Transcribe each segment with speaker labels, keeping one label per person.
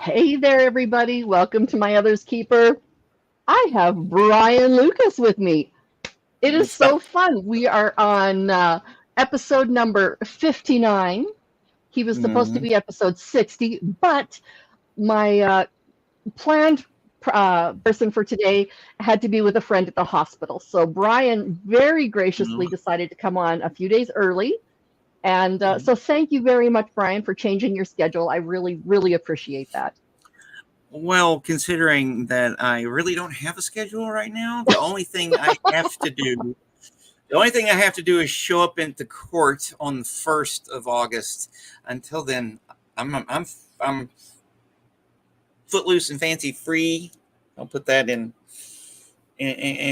Speaker 1: Hey there, everybody. Welcome to My Other's Keeper. I have Brian Lucas with me. It is
Speaker 2: Stop.
Speaker 1: so fun. We are on episode number 59. He was supposed to
Speaker 2: Mm,
Speaker 1: be episode 60, but my planned person for today had to be with a friend at the hospital. So Brian very graciously
Speaker 2: mm,
Speaker 1: decided to come on a few days early. And
Speaker 2: mm.
Speaker 1: so thank you very much, Brian, for changing your schedule. I really, really appreciate that.
Speaker 2: Well, considering that I really don't have a schedule right now, the only thing I have to do is show up into court on the 1st of August. Until then, I'm footloose and fancy free. I'll put that in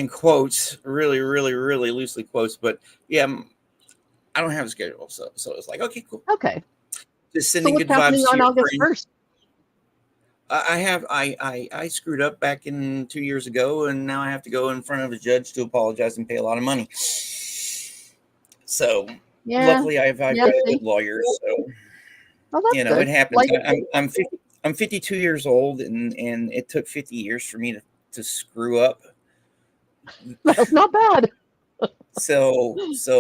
Speaker 2: quotes, really, really, really loosely quotes. But yeah, I don't have a schedule, so it's like okay, cool.
Speaker 1: Okay.
Speaker 2: Just
Speaker 1: So
Speaker 2: sending
Speaker 1: what's
Speaker 2: good
Speaker 1: happening
Speaker 2: vibes to
Speaker 1: on
Speaker 2: your
Speaker 1: August
Speaker 2: friends.
Speaker 1: 1st?
Speaker 2: I screwed up back in 2 years ago, and now I have to go in front of a judge to apologize and pay a lot of money. So
Speaker 1: Yeah,
Speaker 2: luckily, I've
Speaker 1: yeah,
Speaker 2: got a
Speaker 1: see?
Speaker 2: good lawyer. So
Speaker 1: Oh, that's
Speaker 2: it
Speaker 1: good.
Speaker 2: happens.
Speaker 1: Like,
Speaker 2: I'm 52 years old, and it took 50 years for me to screw up.
Speaker 1: that's not bad.
Speaker 2: So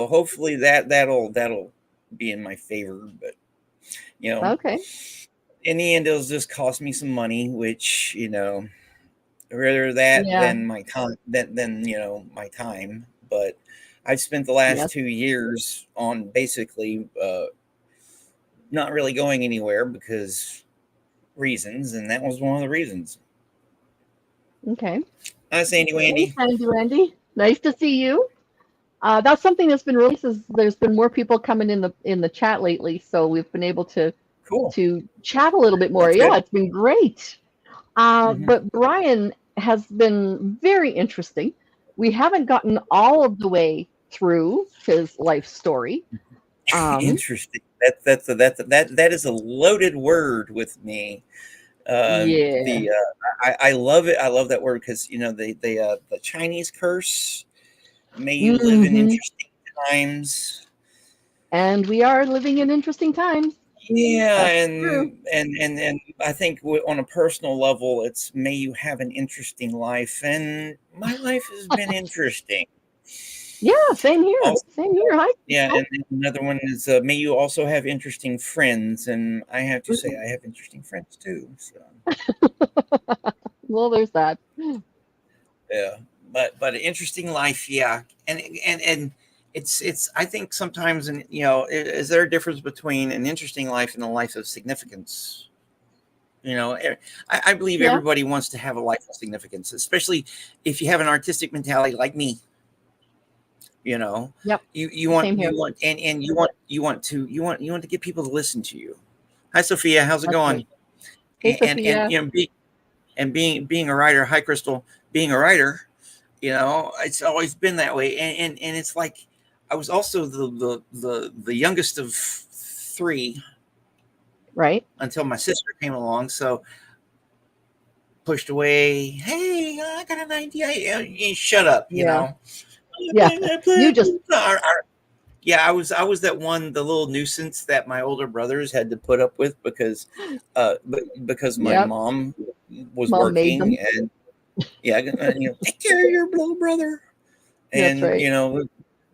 Speaker 2: hopefully that'll be in my favor. But you know,
Speaker 1: Okay.
Speaker 2: in the end, it'll just cost me some money, which rather that
Speaker 1: Yeah.
Speaker 2: than my time than my time. But I've spent the last
Speaker 1: Yes.
Speaker 2: 2 years on basically not really going anywhere because reasons, and that was one of the reasons.
Speaker 1: Okay.
Speaker 2: Hi, Sandy
Speaker 1: Hey,
Speaker 2: Wandy.
Speaker 1: Sandy Randy. Nice to see you. That's something that's been really is there's been more people coming in the chat lately, so we've been able
Speaker 2: Cool.
Speaker 1: to chat a little bit more.
Speaker 2: That's
Speaker 1: Yeah,
Speaker 2: good.
Speaker 1: it's been great.
Speaker 2: Hmm.
Speaker 1: But Brian has been very interesting. We haven't gotten all of the way through his life story. Um,
Speaker 2: Interesting. That is a loaded word with me.
Speaker 1: yeah.
Speaker 2: The I love it. I love that word because the Chinese curse. May you live in
Speaker 1: Hmm.
Speaker 2: interesting times.
Speaker 1: And we are living in interesting times.
Speaker 2: Yeah,
Speaker 1: That's true.
Speaker 2: and I think on a personal level, it's may you have an interesting life, and my life has been interesting.
Speaker 1: Yeah, same here.
Speaker 2: Also,
Speaker 1: Same here. Hi,
Speaker 2: yeah,
Speaker 1: Crystal.
Speaker 2: and then another one is may you also have interesting friends, and I have to say I have interesting friends too. So
Speaker 1: Well, there's that.
Speaker 2: yeah, but an interesting life, yeah, and it's I think sometimes, and is there a difference between an interesting life and a life of significance? I believe
Speaker 1: Yeah.
Speaker 2: everybody wants to have a life of significance, especially if you have an artistic mentality like me. You know,
Speaker 1: Yep.
Speaker 2: you
Speaker 1: Same
Speaker 2: want
Speaker 1: here.
Speaker 2: you want to get people to listen to you. Hi, Sophia. How's it
Speaker 1: That's
Speaker 2: going?
Speaker 1: right. Hey,
Speaker 2: And
Speaker 1: Sophia.
Speaker 2: being a writer. Hi, Crystal. Being a writer, it's always been that way. And it's like I was also the youngest of three
Speaker 1: Right.
Speaker 2: until my sister came along. So pushed away. Hey, I got an idea. Shut up.
Speaker 1: Yeah. Yeah. You just.
Speaker 2: Yeah, I was that one, the little nuisance that my older brothers had to put up with because my
Speaker 1: Yep.
Speaker 2: mom was
Speaker 1: Mom made
Speaker 2: working,
Speaker 1: them.
Speaker 2: and yeah, take care of your little brother,
Speaker 1: That's
Speaker 2: and
Speaker 1: right.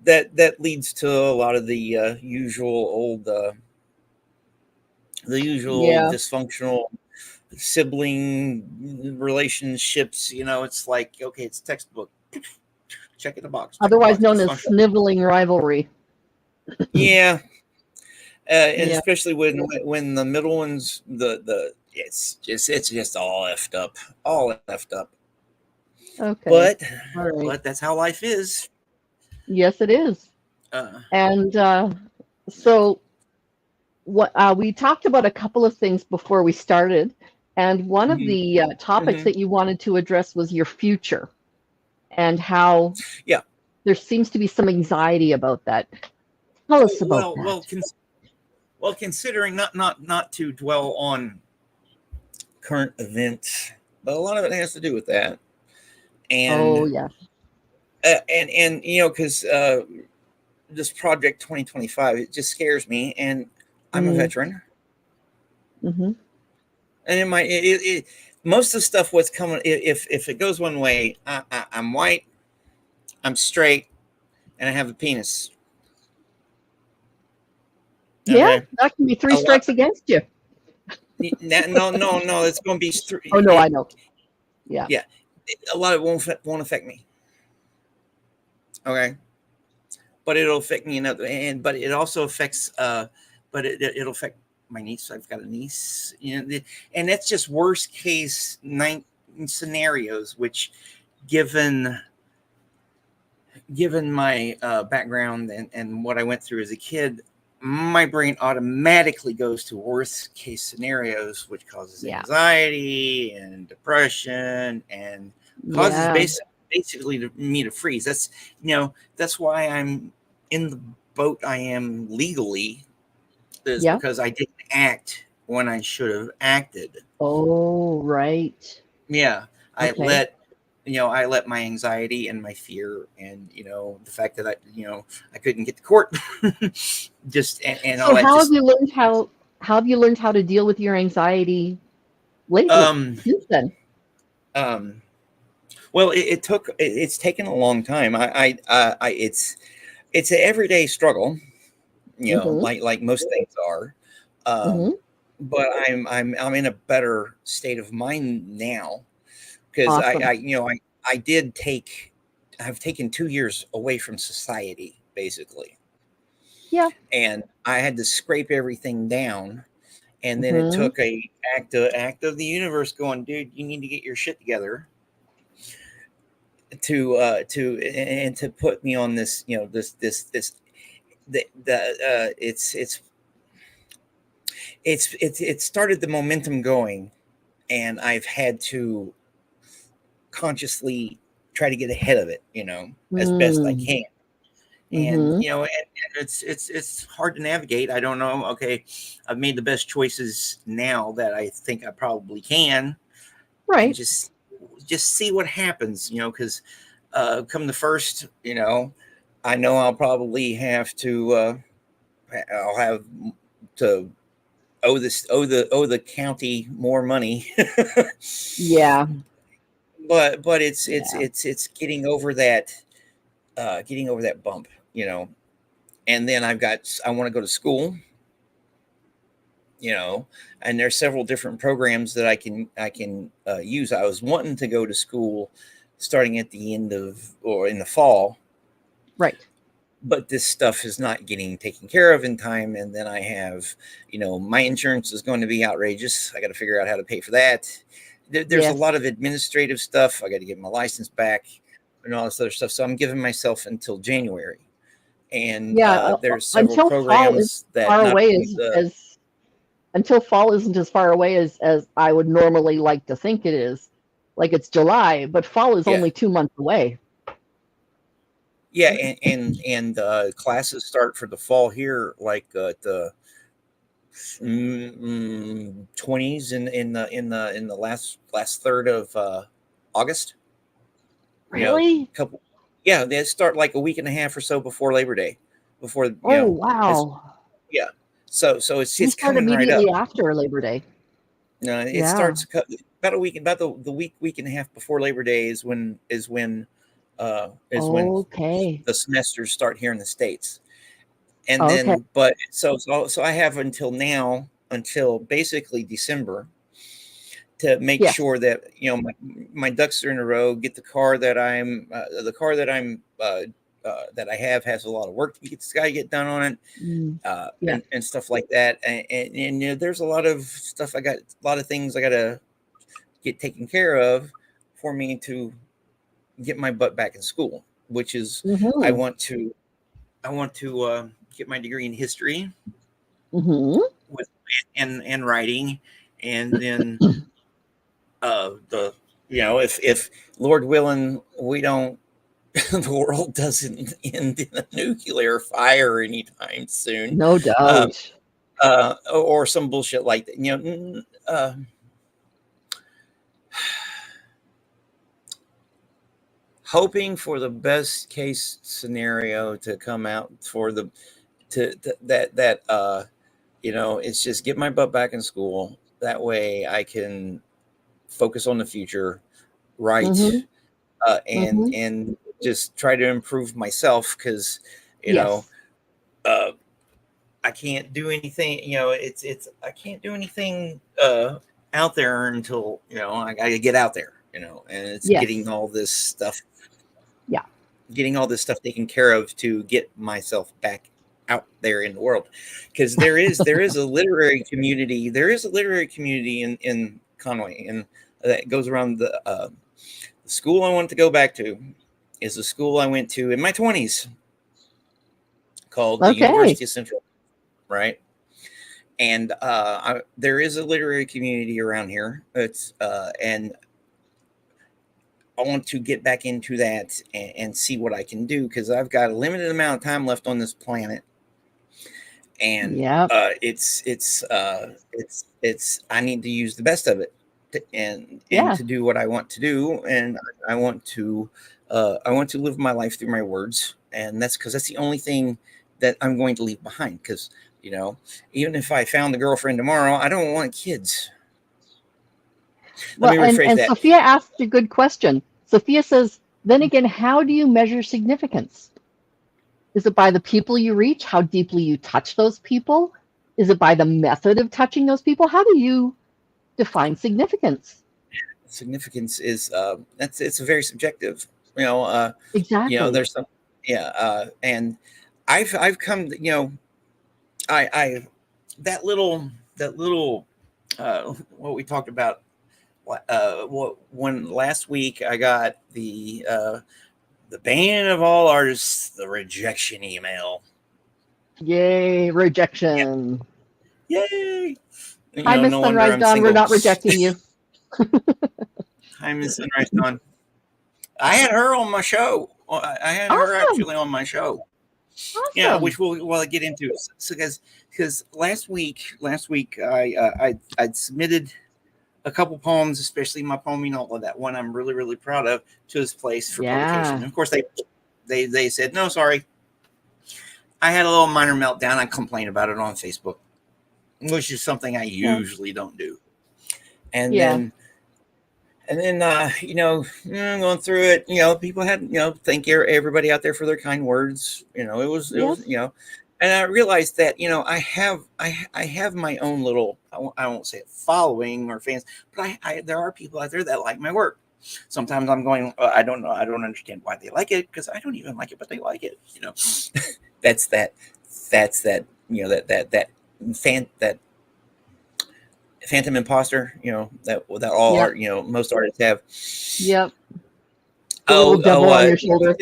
Speaker 2: that leads to a lot of the usual
Speaker 1: Yeah.
Speaker 2: dysfunctional sibling relationships. It's like, okay, it's textbook. Check in the box. Check the
Speaker 1: Otherwise
Speaker 2: box.
Speaker 1: known as
Speaker 2: Dysfunctional.
Speaker 1: sniveling rivalry.
Speaker 2: Yeah, and
Speaker 1: Yeah.
Speaker 2: especially when the middle ones, the it's just all effed up.
Speaker 1: Okay.
Speaker 2: But
Speaker 1: All right.
Speaker 2: but that's how life is.
Speaker 1: Yes, it is.
Speaker 2: Uh,
Speaker 1: And so what we talked about a couple of things before we started, and one of
Speaker 2: mhm,
Speaker 1: the topics
Speaker 2: mhm.
Speaker 1: that you wanted to address was your future and how
Speaker 2: Yeah.
Speaker 1: there seems to be some anxiety about that. Tell us
Speaker 2: Oh,
Speaker 1: about that.
Speaker 2: considering not to dwell on current events, but a lot of it has to do with that,
Speaker 1: Oh,
Speaker 2: and
Speaker 1: yes.
Speaker 2: and because this project 2025, it just scares me, and I'm a
Speaker 1: Mm,
Speaker 2: veteran.
Speaker 1: hmm.
Speaker 2: And in my most of the stuff what's coming, if it goes one way, I'm white, I'm straight, and I have a penis.
Speaker 1: Yeah,
Speaker 2: Okay.
Speaker 1: that can be three
Speaker 2: A lot.
Speaker 1: strikes against you.
Speaker 2: No. It's going to be
Speaker 1: Oh no, I know. Yeah.
Speaker 2: Yeah, a lot of it won't affect me. Okay, but it'll affect me another, but it also affects. But it'll affect my niece. I've got a niece, and that's just worst case scenarios. Which, given my background and what I went through as a kid, my brain automatically goes to worst case scenarios, which causes anxiety and depression and causes basically me to freeze. That's that's why I'm in the boat I am legally, is because I didn't act when I should have acted.
Speaker 1: Oh, right.
Speaker 2: Yeah, I let my anxiety and my fear and the fact that I couldn't get to court just and all
Speaker 1: So
Speaker 2: that.
Speaker 1: how have you learned how to deal with your anxiety lately since then?
Speaker 2: Well, it's taken a long time. It's an everyday struggle, like most things are. But I'm in a better state of mind now because
Speaker 1: Awesome.
Speaker 2: I've taken 2 years away from society, basically.
Speaker 1: Yeah.
Speaker 2: And I had to scrape everything down. And then it took a act of the universe going, dude, you need to get your shit together to put me on this, it started the momentum going, and I've had to consciously try to get ahead of it, as best I can. And and it's hard to navigate. I don't know. Okay, I've made the best choices now that I think I probably can,
Speaker 1: right?
Speaker 2: And just see what happens, because come the first, I know I'll probably have to. I'll have to owe the county more money.
Speaker 1: Yeah.
Speaker 2: But it's getting over that bump, and then I want to go to school, and there's several different programs that I can use. I was wanting to go to school starting at the end of or in the fall,
Speaker 1: right?
Speaker 2: But this stuff is not getting taken care of in time, and then I have, my insurance is going to be outrageous. I got to figure out how to pay for that. There's a lot of administrative stuff. I got to get my license back and all this other stuff. So I'm giving myself until January. And there's several programs that
Speaker 1: far away until fall isn't as far away as I would normally like to think it is. Like it's July, but fall is only 2 months away.
Speaker 2: Yeah, and classes start for the fall here, like the 20s in the last third of August.
Speaker 1: Really?
Speaker 2: They start like a week and a half or so before Labor Day. Before
Speaker 1: wow.
Speaker 2: So it's coming
Speaker 1: immediately
Speaker 2: right up
Speaker 1: after Labor Day.
Speaker 2: No, it starts about a week, about the week and a half before Labor Day is when when the semesters start here in the States. And then, but so I have until now, until basically December, to make sure that my ducks are in a row. Get the car that I'm that I have has a lot of work to get done on it, and stuff like that. And there's a lot of stuff a lot of things I got to get taken care of for me to get my butt back in school, which is I want to get my degree in history and writing, and then if Lord willing we don't the world doesn't end in a nuclear fire anytime soon,
Speaker 1: no doubt,
Speaker 2: or some bullshit like that, hoping for the best case scenario to come out for it's just get my butt back in school, That way I can focus on the future, write,
Speaker 1: Mm-hmm. Mm-hmm.
Speaker 2: and just try to improve myself, because you know
Speaker 1: Yes.
Speaker 2: uh, I can't do anything. It's I can't do anything out there until I got to get out there. And it's
Speaker 1: Yes. Yeah.
Speaker 2: getting all this stuff taken care of to get myself back out there in the world, because there is a literary community. There is a literary community in Conway, and that goes around the school I want to go back to is a school I went to in my 20s called the
Speaker 1: Okay.
Speaker 2: University of Central, right? And there is a literary community around here. And I want to get back into that and see what I can do, because I've got a limited amount of time left on this planet, and
Speaker 1: Yep.
Speaker 2: it's I need to use the best of it and
Speaker 1: Yeah.
Speaker 2: to do what I want to do, and I want to live my life through my words, and that's because that's the only thing that I'm going to leave behind. Because even if I found a girlfriend tomorrow, I don't want kids. Let
Speaker 1: Well,
Speaker 2: me
Speaker 1: and
Speaker 2: rephrase that.
Speaker 1: Sophia asked a good question. Sophia says, then again, how do you measure significance? Is it by the people you reach? How deeply you touch those people? Is it by the method of touching those people? How do you define significance?
Speaker 2: Significance is it's very subjective.
Speaker 1: Exactly.
Speaker 2: There's some, yeah, and I've come to, I that little what we talked about when last week I got the ban of all artists, the rejection email.
Speaker 1: Yay,
Speaker 2: Yeah,
Speaker 1: rejection.
Speaker 2: yay!
Speaker 1: Hi, Miss
Speaker 2: No wonder
Speaker 1: Sunrise
Speaker 2: I'm
Speaker 1: Dawn. We're
Speaker 2: single.
Speaker 1: not rejecting you.
Speaker 2: Hi, Miss Sunrise Dawn. I had her on my show. I had her
Speaker 1: Awesome.
Speaker 2: actually on my show. Yeah,
Speaker 1: Awesome.
Speaker 2: which we'll get into. So, because last week I submitted a couple poems, especially my poem, that one I'm really really proud of, to this place for publication.
Speaker 1: Yeah.
Speaker 2: And of course they said no, sorry. I had a little minor meltdown. I complained about it on Facebook, which is something I
Speaker 1: Yeah.
Speaker 2: usually don't do. And
Speaker 1: Yeah.
Speaker 2: then going through it, people had, thank everybody out there for their kind words. It was,
Speaker 1: Yes.
Speaker 2: and I realized that, I have my own little, I won't say following or fans, but there are people out there that like my work. Sometimes I'm going, I don't know. I don't understand why they like it, because I don't even like it, but they like it. That's that, that's that, that fan, that phantom imposter, that all
Speaker 1: Yep.
Speaker 2: art, most artists have.
Speaker 1: Yep. The little
Speaker 2: Oh,
Speaker 1: devil on your shoulder.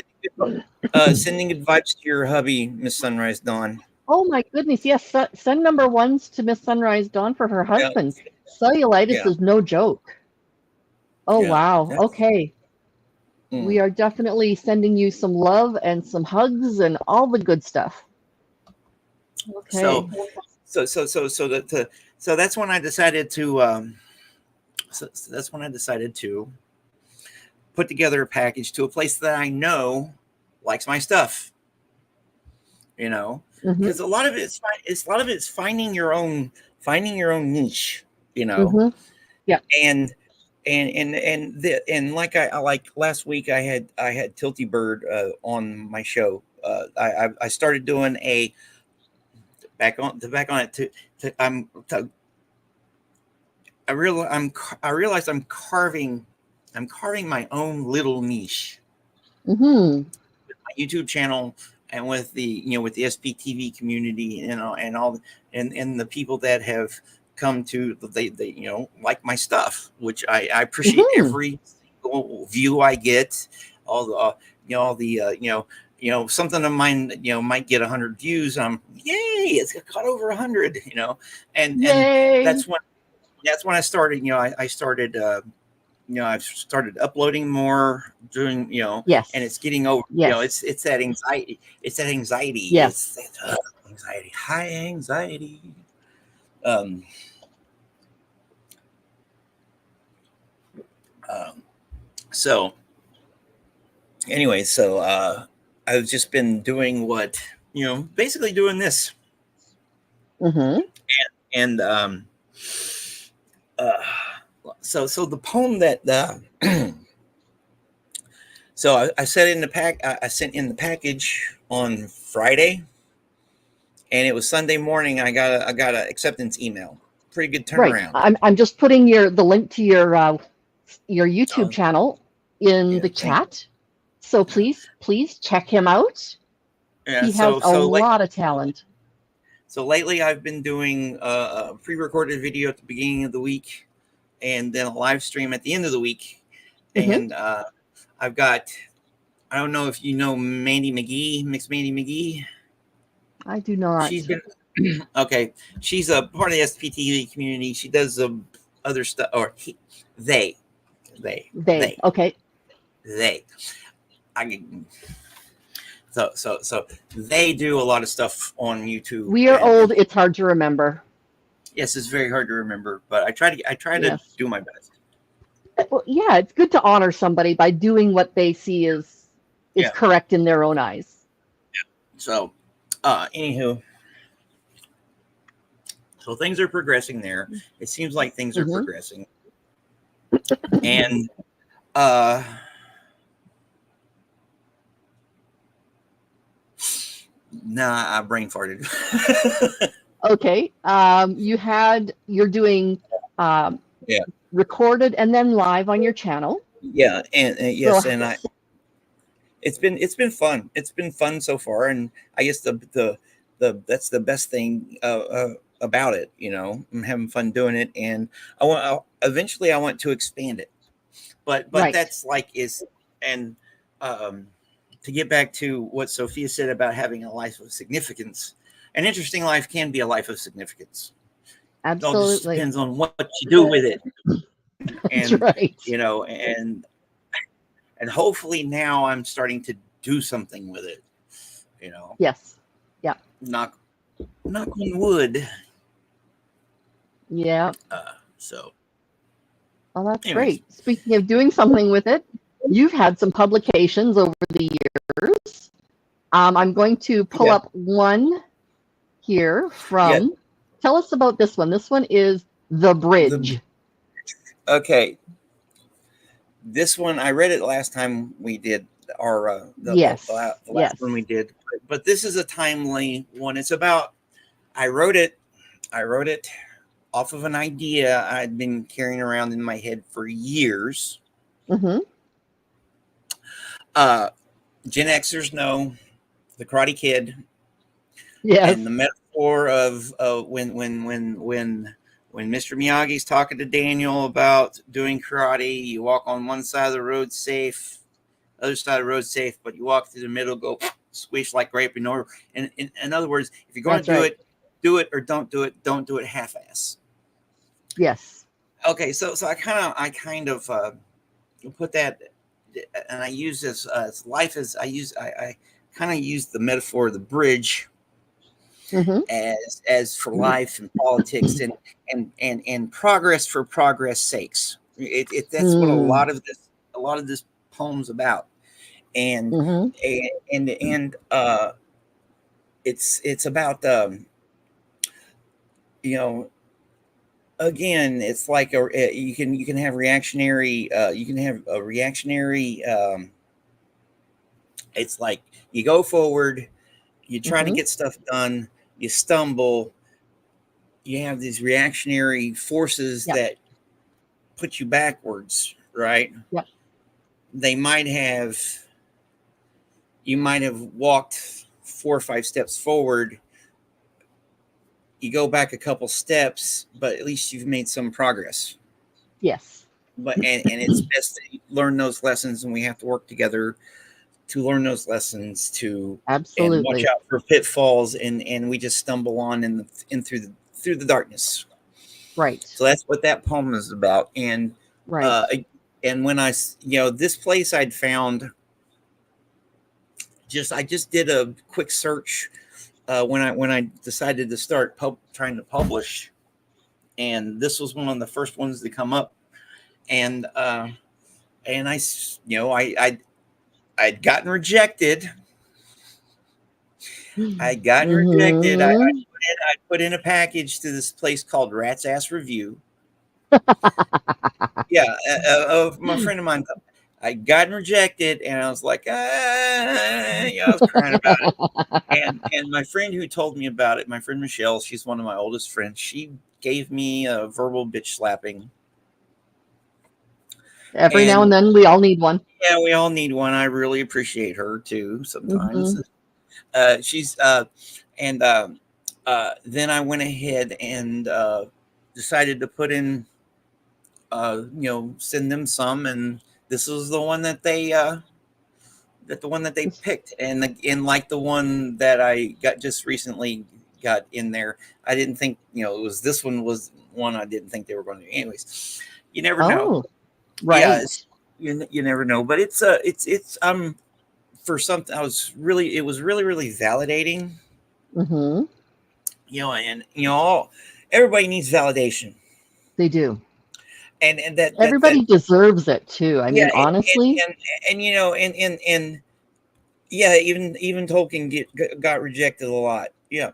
Speaker 2: sending good vibes to your hubby, Miss Sunrise Dawn.
Speaker 1: Oh my goodness. Yes. Send number ones to Miss Sunrise Dawn for her
Speaker 2: Yeah,
Speaker 1: husband. Cellulitis
Speaker 2: yeah,
Speaker 1: is no joke. Oh,
Speaker 2: yeah.
Speaker 1: wow. Okay.
Speaker 2: Mm.
Speaker 1: We are definitely sending you some love and some hugs and all the good stuff.
Speaker 2: So,
Speaker 1: Okay.
Speaker 2: so that's when I decided to. So that's when I decided to put together a package to a place that I know likes my stuff.
Speaker 1: Mm-hmm.
Speaker 2: Because a lot of it's finding your own niche. You know,
Speaker 1: Mm-hmm. Yeah.
Speaker 2: and and like last week I had Tilty Bird on my show. I started doing a back on it to I realized I'm carving my own little niche,
Speaker 1: Mm-hmm.
Speaker 2: my YouTube channel, and with the SPTV community and all and the people that have come to they like my stuff, which I appreciate
Speaker 1: Mm-hmm.
Speaker 2: every single view I get, all the all the something of mine might get 100 views. Yay, it's got over 100, and
Speaker 1: Yay.
Speaker 2: that's when I started. I started. I've started uploading more, doing, and
Speaker 1: Yes.
Speaker 2: it's getting over.
Speaker 1: Yes.
Speaker 2: It's that anxiety. It's that anxiety. It's
Speaker 1: Yes.
Speaker 2: that anxiety, high anxiety. Um, um, so anyway, I've just been doing basically doing this,
Speaker 1: Mm-hmm.
Speaker 2: and so the poem that so I sent in the pack. I sent in the package on Friday, and it was Sunday morning. I got a acceptance email. Pretty good
Speaker 1: Right.
Speaker 2: turnaround.
Speaker 1: I'm just putting the link to your YouTube
Speaker 2: Oh,
Speaker 1: channel in
Speaker 2: yeah,
Speaker 1: the chat. So please check him out.
Speaker 2: yeah.
Speaker 1: He has a lot of talent.
Speaker 2: So lately, I've been doing a pre-recorded video at the beginning of the week, and then a live stream at the end of the week.
Speaker 1: Mhm.
Speaker 2: And I've got, I don't know if you know Mandy McGee, Mix Mandy McGee.
Speaker 1: I do not.
Speaker 2: She's been okay. She's a part of the SPTV community. She does other stuff, or they.
Speaker 1: Okay.
Speaker 2: So they do a lot of stuff on YouTube.
Speaker 1: We are old. It's hard to remember.
Speaker 2: Yes, it's very hard to remember, but I try to do my best.
Speaker 1: Well, yeah, it's good to honor somebody by doing what they see is correct in their own eyes.
Speaker 2: So, anywho, so things are progressing there. It seems like things are progressing, and nah, I brain farted.
Speaker 1: Okay, you're doing recorded and then live on your channel.
Speaker 2: Yeah, and yes, so, and it's been fun. It's been fun so far, and I guess the that's the best thing about it. You know, I'm having fun doing it, and eventually I want to expand it, but right. That's like and to get back to what Sophia said about having a life of significance, an interesting life can be a life of significance.
Speaker 1: Absolutely,
Speaker 2: it all just depends on what you do with it. And
Speaker 1: that's right.
Speaker 2: You know, and hopefully now I'm starting to do something with it. You know.
Speaker 1: Yes. Yeah.
Speaker 2: Knock on wood.
Speaker 1: Yeah.
Speaker 2: So.
Speaker 1: Well, that's great. Speaking of doing something with it, you've had some publications over the years. I'm going to pull up one here from. Yeah. Tell us about this one. This one is The Bridge.
Speaker 2: Okay. This one, I read it last time we did our the last one we did, but this is a timely one. It's about I wrote it off of an idea I'd been carrying around in my head for years.
Speaker 1: Mm-hmm.
Speaker 2: Gen Xers know the Karate Kid.
Speaker 1: Yes.
Speaker 2: And the metaphor of when Mr. Miyagi's talking to Daniel about doing karate, you walk on one side of the road safe, other side of the road safe, but you walk through the middle, go squish like grape in order. And in other words, if you're going to do it or don't do it half-ass.
Speaker 1: Yes.
Speaker 2: Okay, so I kind of put that, and I use this life as I kind of use the metaphor of the bridge.
Speaker 1: Mm-hmm.
Speaker 2: as for life and politics and progress for progress sakes. That's what a lot of this poem's about. And it's about you know, again, it's like you can have reactionary it's like you go forward, you try to get stuff done, you stumble, you have these reactionary forces that put you backwards, right?
Speaker 1: Yep.
Speaker 2: You might have walked 4 or 5 steps forward. You go back a couple steps, but at least you've made some progress.
Speaker 1: Yes.
Speaker 2: But and it's best to learn those lessons, and we have to work together to learn those lessons, to
Speaker 1: absolutely
Speaker 2: and watch out for pitfalls, and we just stumble on in through the darkness.
Speaker 1: Right.
Speaker 2: So that's what that poem is about. And and when I this place I'd found, I just did a quick search when I decided to start trying to publish, and this was one of the first ones to come up, and I'd gotten rejected. I put in a package to this place called Rat's Ass Review. Yeah, my friend of mine, I'd gotten rejected, and I was like, yeah, I was crying about it. And my friend who told me about it, my friend Michelle, she's one of my oldest friends. She gave me a verbal bitch slapping,
Speaker 1: Every now
Speaker 2: and
Speaker 1: and then, we all need one.
Speaker 2: yeah, we all need one. I really appreciate her too.
Speaker 1: Hmm.
Speaker 2: Sometimes she's and then I went ahead and decided to put in, send them some, and this was the one that they picked, and like the one that I got just recently got in there. I didn't think, it was this one was one I didn't think they were going to. Anyways, you never know.
Speaker 1: Oh,
Speaker 2: Yeah,
Speaker 1: right.
Speaker 2: you never know. But it's for something it was really really validating.
Speaker 1: Hmm.
Speaker 2: And everybody needs validation,
Speaker 1: They do.
Speaker 2: and that
Speaker 1: Everybody deserves it too. I
Speaker 2: yeah,
Speaker 1: mean, honestly.
Speaker 2: and yeah, even Tolkien got rejected a lot. Yeah,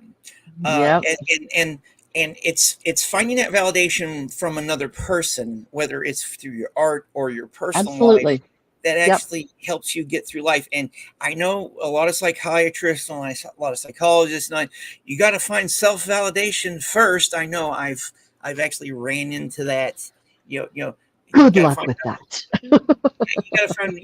Speaker 2: uh,
Speaker 1: Yep.
Speaker 2: and and and and it's finding that validation from another person, whether it's through your art or your personal life,
Speaker 1: Absolutely.
Speaker 2: that
Speaker 1: Yep.
Speaker 2: actually helps you get through life. And I know a lot of psychiatrists and a lot of psychologists, and you got to find self validation first. I know I've actually ran into that. You know, you
Speaker 1: Good
Speaker 2: got to
Speaker 1: luck
Speaker 2: find
Speaker 1: with that.
Speaker 2: you got to find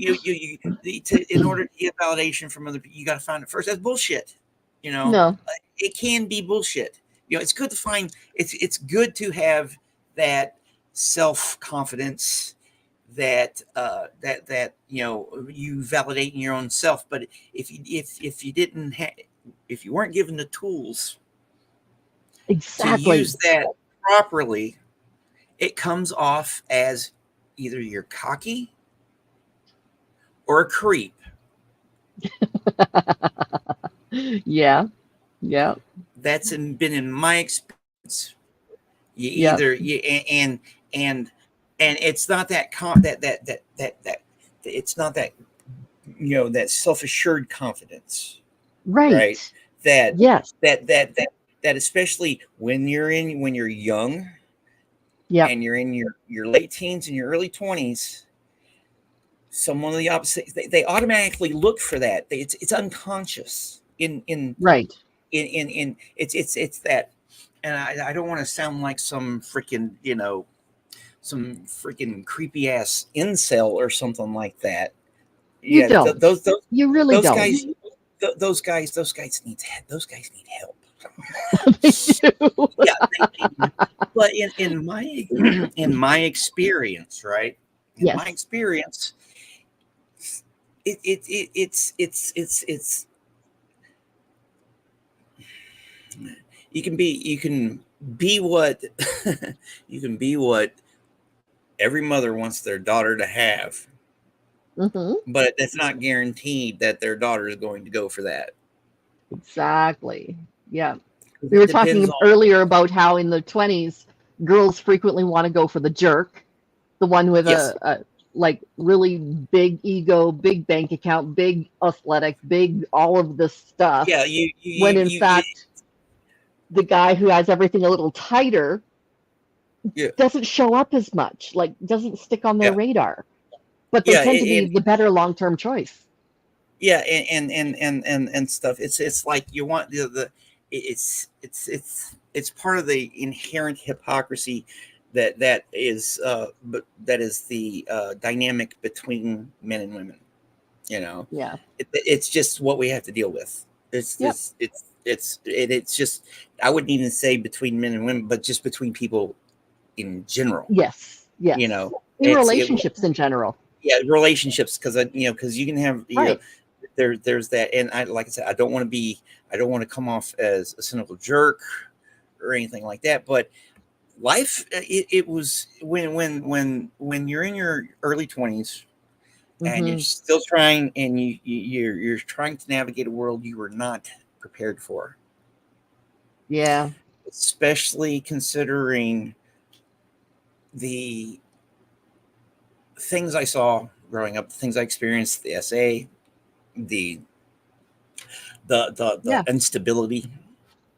Speaker 2: in order to get validation from other people, you got to find it first. That's bullshit. You know,
Speaker 1: No.
Speaker 2: it can be bullshit. It's good to find. It's good to have that self confidence, that you validate in your own self. But if you didn't if you weren't given the tools to
Speaker 1: Exactly.
Speaker 2: use that properly, it comes off as either you're cocky or a creep.
Speaker 1: Yeah. Yeah.
Speaker 2: Been in my experience. You
Speaker 1: Yep.
Speaker 2: either you and it's not that con that it's not that that self assured confidence, right?
Speaker 1: Right.
Speaker 2: That
Speaker 1: Yes.
Speaker 2: that especially when you're young
Speaker 1: Yep.
Speaker 2: and you're in your late teens and your early 20s. Someone of the opposite, they automatically look for that. It's unconscious
Speaker 1: Right.
Speaker 2: it's that. And I don't want to sound like some freaking creepy ass incel or something like that.
Speaker 1: You
Speaker 2: Yeah,
Speaker 1: don't. You really
Speaker 2: those
Speaker 1: don't.
Speaker 2: guys, those guys need help.
Speaker 1: They do.
Speaker 2: Yeah, but in my in my experience, right? In my
Speaker 1: Yes.
Speaker 2: experience, it's you can be what you can be what every mother wants their daughter to have,
Speaker 1: Hmm.
Speaker 2: but it's not guaranteed that their daughter is going to go for that.
Speaker 1: Exactly. Yeah. We
Speaker 2: It
Speaker 1: were
Speaker 2: depends
Speaker 1: talking
Speaker 2: on
Speaker 1: earlier about how in the 20s, girls frequently want to go for the jerk, the one with
Speaker 2: yes,
Speaker 1: a like really big ego, big bank account, big athletic, big all of this stuff.
Speaker 2: yeah,
Speaker 1: When in fact, the guy who has everything a little tighter
Speaker 2: yeah,
Speaker 1: doesn't show up as much, like doesn't stick on their
Speaker 2: yeah,
Speaker 1: radar. But they
Speaker 2: yeah,
Speaker 1: tend to be the better long term choice.
Speaker 2: yeah, and stuff. It's like you want it's part of the inherent hypocrisy but that is the dynamic between men and women. You know,
Speaker 1: Yeah.
Speaker 2: it's just what we have to deal with. It's
Speaker 1: Yep.
Speaker 2: this it's just, I wouldn't even say between men and women, but just between people in general.
Speaker 1: Yes.
Speaker 2: You
Speaker 1: Yes.
Speaker 2: know,
Speaker 1: In relationships in general.
Speaker 2: yeah, relationships, because because you can have
Speaker 1: Right.
Speaker 2: there's that. And I, like I said, I don't want to come off as a cynical jerk or anything like that, but life, it was when you're in your early 20s and you're
Speaker 1: Hmm.
Speaker 2: still trying, and you're trying to navigate a world you were not prepared for,
Speaker 1: Yeah.
Speaker 2: especially considering the things I saw growing up, the things I experienced, the SA, the the
Speaker 1: Yeah.
Speaker 2: instability.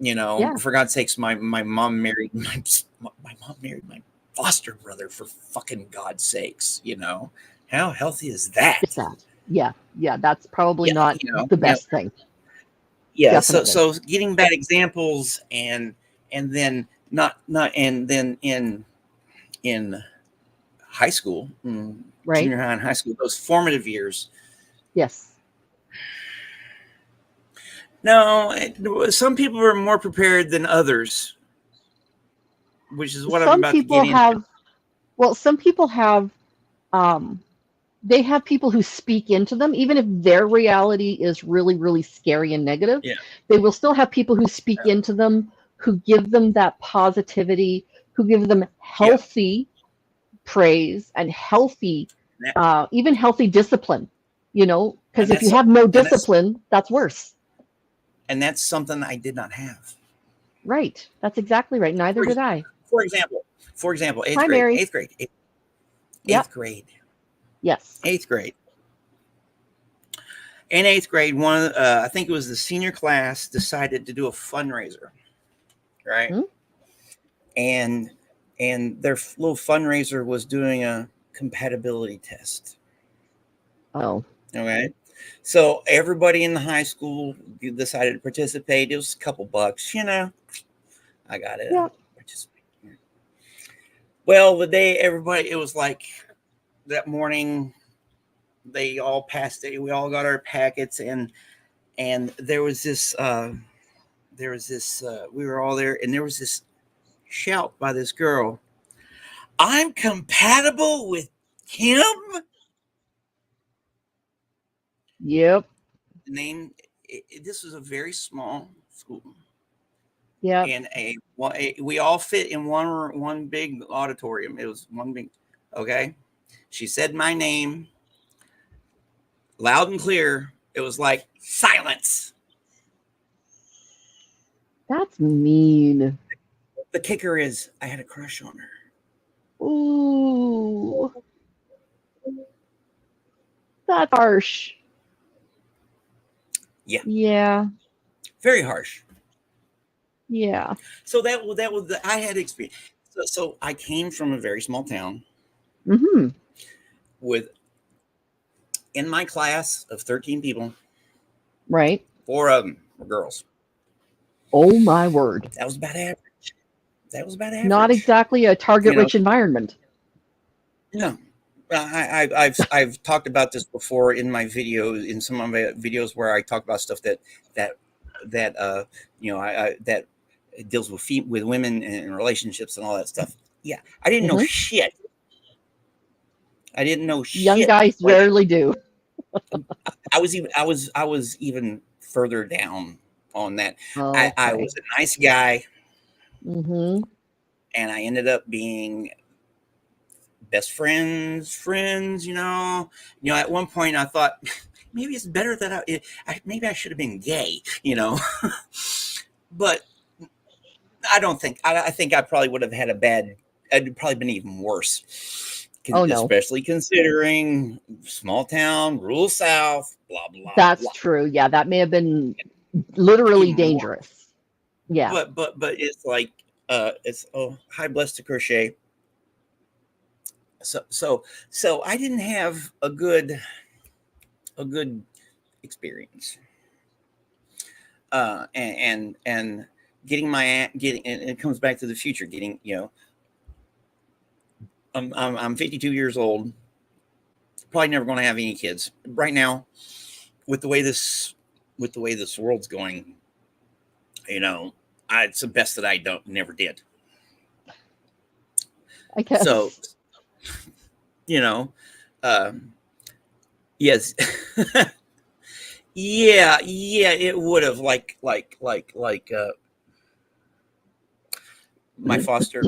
Speaker 1: Yeah.
Speaker 2: For God's sakes, my mom married my mom married my father. foster brother, for fucking God's sakes. How healthy is that?
Speaker 1: It's that. Yeah. Yeah. That's probably
Speaker 2: Yeah,
Speaker 1: not the best thing.
Speaker 2: yeah.
Speaker 1: Definitely.
Speaker 2: So getting bad examples and then not and then in high school,
Speaker 1: Right.
Speaker 2: junior high and high school, those formative years.
Speaker 1: Yes.
Speaker 2: No, some people are more prepared than others, which is what I'm
Speaker 1: Some
Speaker 2: about to
Speaker 1: people
Speaker 2: get into.
Speaker 1: some people have, they have people who speak into them, even if their reality is really, really scary and negative.
Speaker 2: Yeah.
Speaker 1: They will still have people who speak into them, who give them that positivity, who give them healthy praise and healthy, even healthy discipline, because if you have no discipline, that's worse.
Speaker 2: And that's something I did not have.
Speaker 1: Right. That's exactly right. Neither did I.
Speaker 2: For example, eighth
Speaker 1: Hi,
Speaker 2: grade.
Speaker 1: Mary.
Speaker 2: Eighth grade.
Speaker 1: Yep.
Speaker 2: Eighth grade.
Speaker 1: Yes.
Speaker 2: Eighth grade. In eighth grade, I think it was the senior class, decided to do a fundraiser, right? And their little fundraiser was doing a compatibility test.
Speaker 1: Oh.
Speaker 2: Okay. So everybody in the high school decided to participate. It was a couple bucks, I got it.
Speaker 1: Yeah.
Speaker 2: Well, the day it was like that morning, they all passed it. We all got our packets, and there was this, we were all there, and there was this shout by this girl, "I'm compatible with him."
Speaker 1: Yep.
Speaker 2: The name, this was a very small school.
Speaker 1: Yeah.
Speaker 2: And we all fit in one big auditorium. It was one big, okay. She said my name loud and clear. It was like silence.
Speaker 1: That's mean.
Speaker 2: The kicker is I had a crush on her.
Speaker 1: Ooh. That's harsh.
Speaker 2: Yeah.
Speaker 1: Yeah.
Speaker 2: Very harsh.
Speaker 1: Yeah.
Speaker 2: So that was I had experience. So I came from a very small town.
Speaker 1: Mm-hmm.
Speaker 2: With, in my class of 13 people,
Speaker 1: right,
Speaker 2: 4 of them were girls.
Speaker 1: Oh my word.
Speaker 2: That was about average.
Speaker 1: Not exactly a target-rich environment.
Speaker 2: No. I've talked about this before in my videos, in some of my videos where I talk about stuff that deals with women and relationships and all that stuff. Yeah, I didn't know shit. I didn't know shit.
Speaker 1: Young guys rarely do.
Speaker 2: I was even further down on that.
Speaker 1: Okay.
Speaker 2: I was a nice guy,
Speaker 1: and
Speaker 2: I ended up being best friends. At one point I thought maybe it's better that maybe I should have been gay, but I don't think. I think I probably would have had I'd probably been even worse.
Speaker 1: Oh, no.
Speaker 2: Especially considering small town, rural South, blah, blah.
Speaker 1: That's
Speaker 2: blah.
Speaker 1: true. Yeah, that may have been literally dangerous. Yeah.
Speaker 2: But it's like, it's, hi, blessed to crochet. So I didn't have a good experience. And getting and it comes back to the future, getting, I'm 52 years old, probably never going to have any kids right now with the way this world's going. It's the best that I never did.
Speaker 1: I guess.
Speaker 2: So, yes. yeah, it would have like one of my foster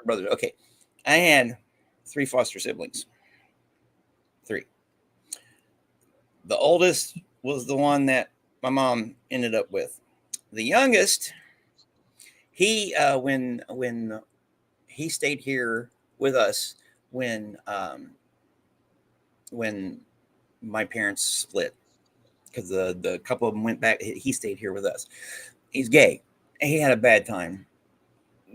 Speaker 2: brothers. Okay. I had 3 foster siblings. 3. The oldest was the one that my mom ended up with. The youngest, he when he stayed here with us when my parents split, because the couple of them went back. He stayed here with us. He's gay. He had a bad time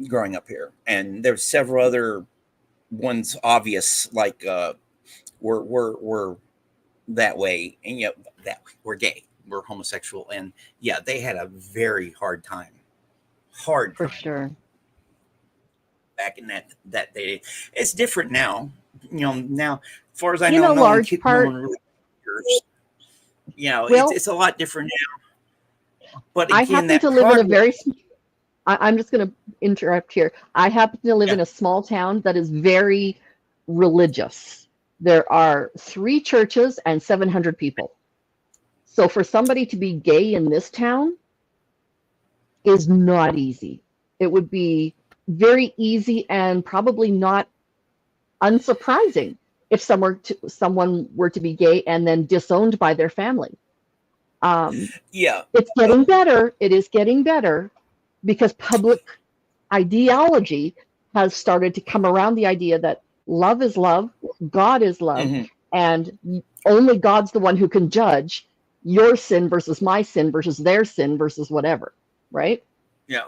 Speaker 2: growing up here, and there's several other ones obvious, like we're that way, and that we're gay, we're homosexual, and yeah, they had a very hard time
Speaker 1: For sure.
Speaker 2: back in that day. It's different now. Now, as far as I
Speaker 1: In
Speaker 2: know,
Speaker 1: a large
Speaker 2: no
Speaker 1: part,
Speaker 2: one really cares.
Speaker 1: well,
Speaker 2: It's a lot different now. But
Speaker 1: I
Speaker 2: again,
Speaker 1: happen
Speaker 2: that
Speaker 1: to live in a
Speaker 2: progress.
Speaker 1: very, I'm just going to interrupt here. I happen to live
Speaker 2: Yeah.
Speaker 1: in a small town that is very religious. There are 3 churches and 700 people. So for somebody to be gay in this town is not easy. It would be very easy and probably not unsurprising if someone were to be gay and then disowned by their family.
Speaker 2: Yeah.
Speaker 1: It's getting better. It is getting better because public ideology has started to come around the idea that love is love, God is love,
Speaker 2: hmm
Speaker 1: and only God's the one who can judge your sin versus my sin versus their sin versus whatever, right?
Speaker 2: Yeah.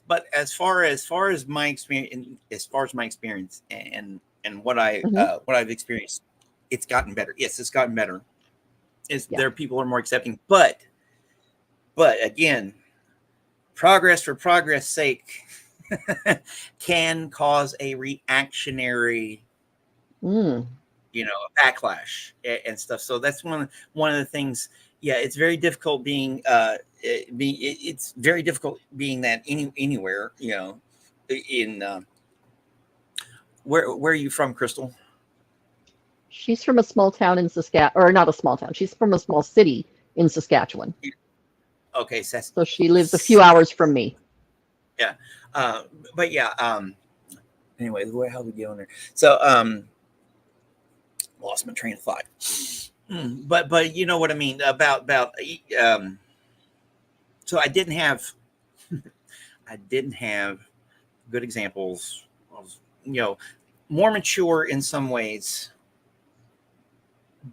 Speaker 2: But as far as my experience, and
Speaker 1: Hmm.
Speaker 2: what I've experienced, it's gotten better. Yes, it's gotten better. It's
Speaker 1: Yeah.
Speaker 2: there people are more accepting, but again, progress for progress sake can cause a reactionary,
Speaker 1: Mm.
Speaker 2: backlash and stuff. So that's one of the things. Yeah, it's very difficult being it's very difficult being that anywhere, in where are you from, Crystal?
Speaker 1: She's from a small town in Saskatchewan, or not a small town. She's from a small city in Saskatchewan.
Speaker 2: Okay, so
Speaker 1: So she lives a few hours from me.
Speaker 2: yeah, uh, but yeah. Anyway, where the hell did we get on there? So lost my train of thought. But you know what I mean about um. So I didn't have good examples of, more mature in some ways,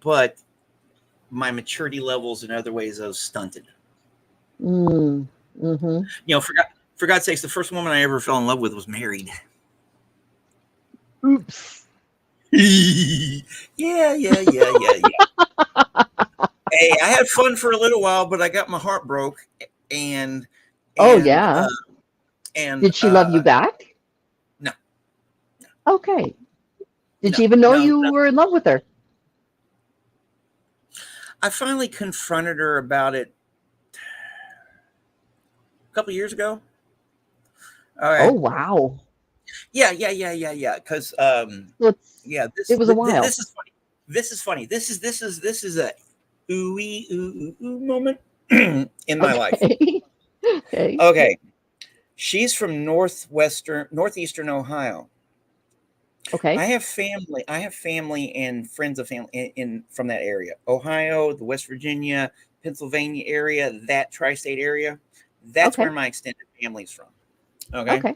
Speaker 2: but my maturity levels in other ways are stunted.
Speaker 1: Mm. Hmm.
Speaker 2: For God's sakes, the first woman I ever fell in love with was married.
Speaker 1: Oops.
Speaker 2: Yeah. Hey, I had fun for a little while, but I got my heart broke, and
Speaker 1: Oh,
Speaker 2: and
Speaker 1: yeah.
Speaker 2: and
Speaker 1: Did she love you back?
Speaker 2: no,
Speaker 1: Okay. Did
Speaker 2: no,
Speaker 1: she even know
Speaker 2: no,
Speaker 1: you
Speaker 2: no.
Speaker 1: were in love with her?
Speaker 2: I finally confronted her about it a couple years ago. All
Speaker 1: Oh,
Speaker 2: right.
Speaker 1: wow.
Speaker 2: Yeah. Because
Speaker 1: So
Speaker 2: yeah,
Speaker 1: it was a while.
Speaker 2: this is funny. This is funny. This is a ooh moment in my life.
Speaker 1: Okay. Okay.
Speaker 2: Okay, she's from northeastern Ohio.
Speaker 1: Okay.
Speaker 2: I have family and friends of family in from that area. Ohio, the West Virginia, Pennsylvania area, that tri-state area. That's where
Speaker 1: Okay.
Speaker 2: my extended family's from. Okay.
Speaker 1: Okay.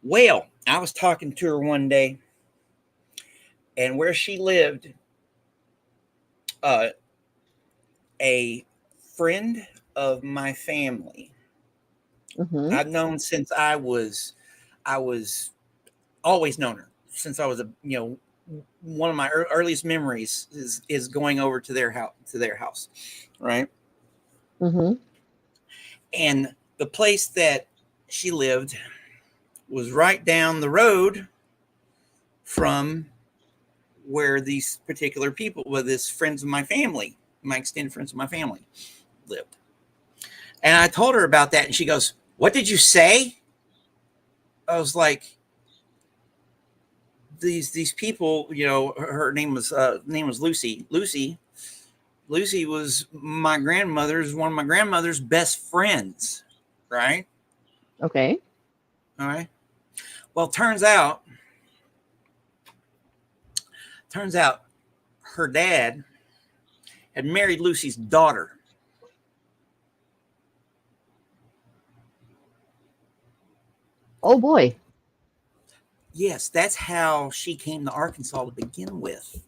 Speaker 2: Well, I was talking to her one day, and where she lived, uh, a friend of my family
Speaker 1: Hmm.
Speaker 2: I've known since I was always known her since I was one of my earliest memories is going over to their house, right?
Speaker 1: Hmm.
Speaker 2: And the place that she lived was right down the road from where these particular people, with this friends of my family, my extended friends of my family, lived. And I told her about that, and she goes, "What did you say?" I was like, "These people, her name was Lucy. Lucy was one of my grandmother's best friends, right?
Speaker 1: Okay.
Speaker 2: All right. Well, turns out, her dad had married Lucy's daughter.
Speaker 1: Oh boy.
Speaker 2: Yes, that's how she came to Arkansas to begin with,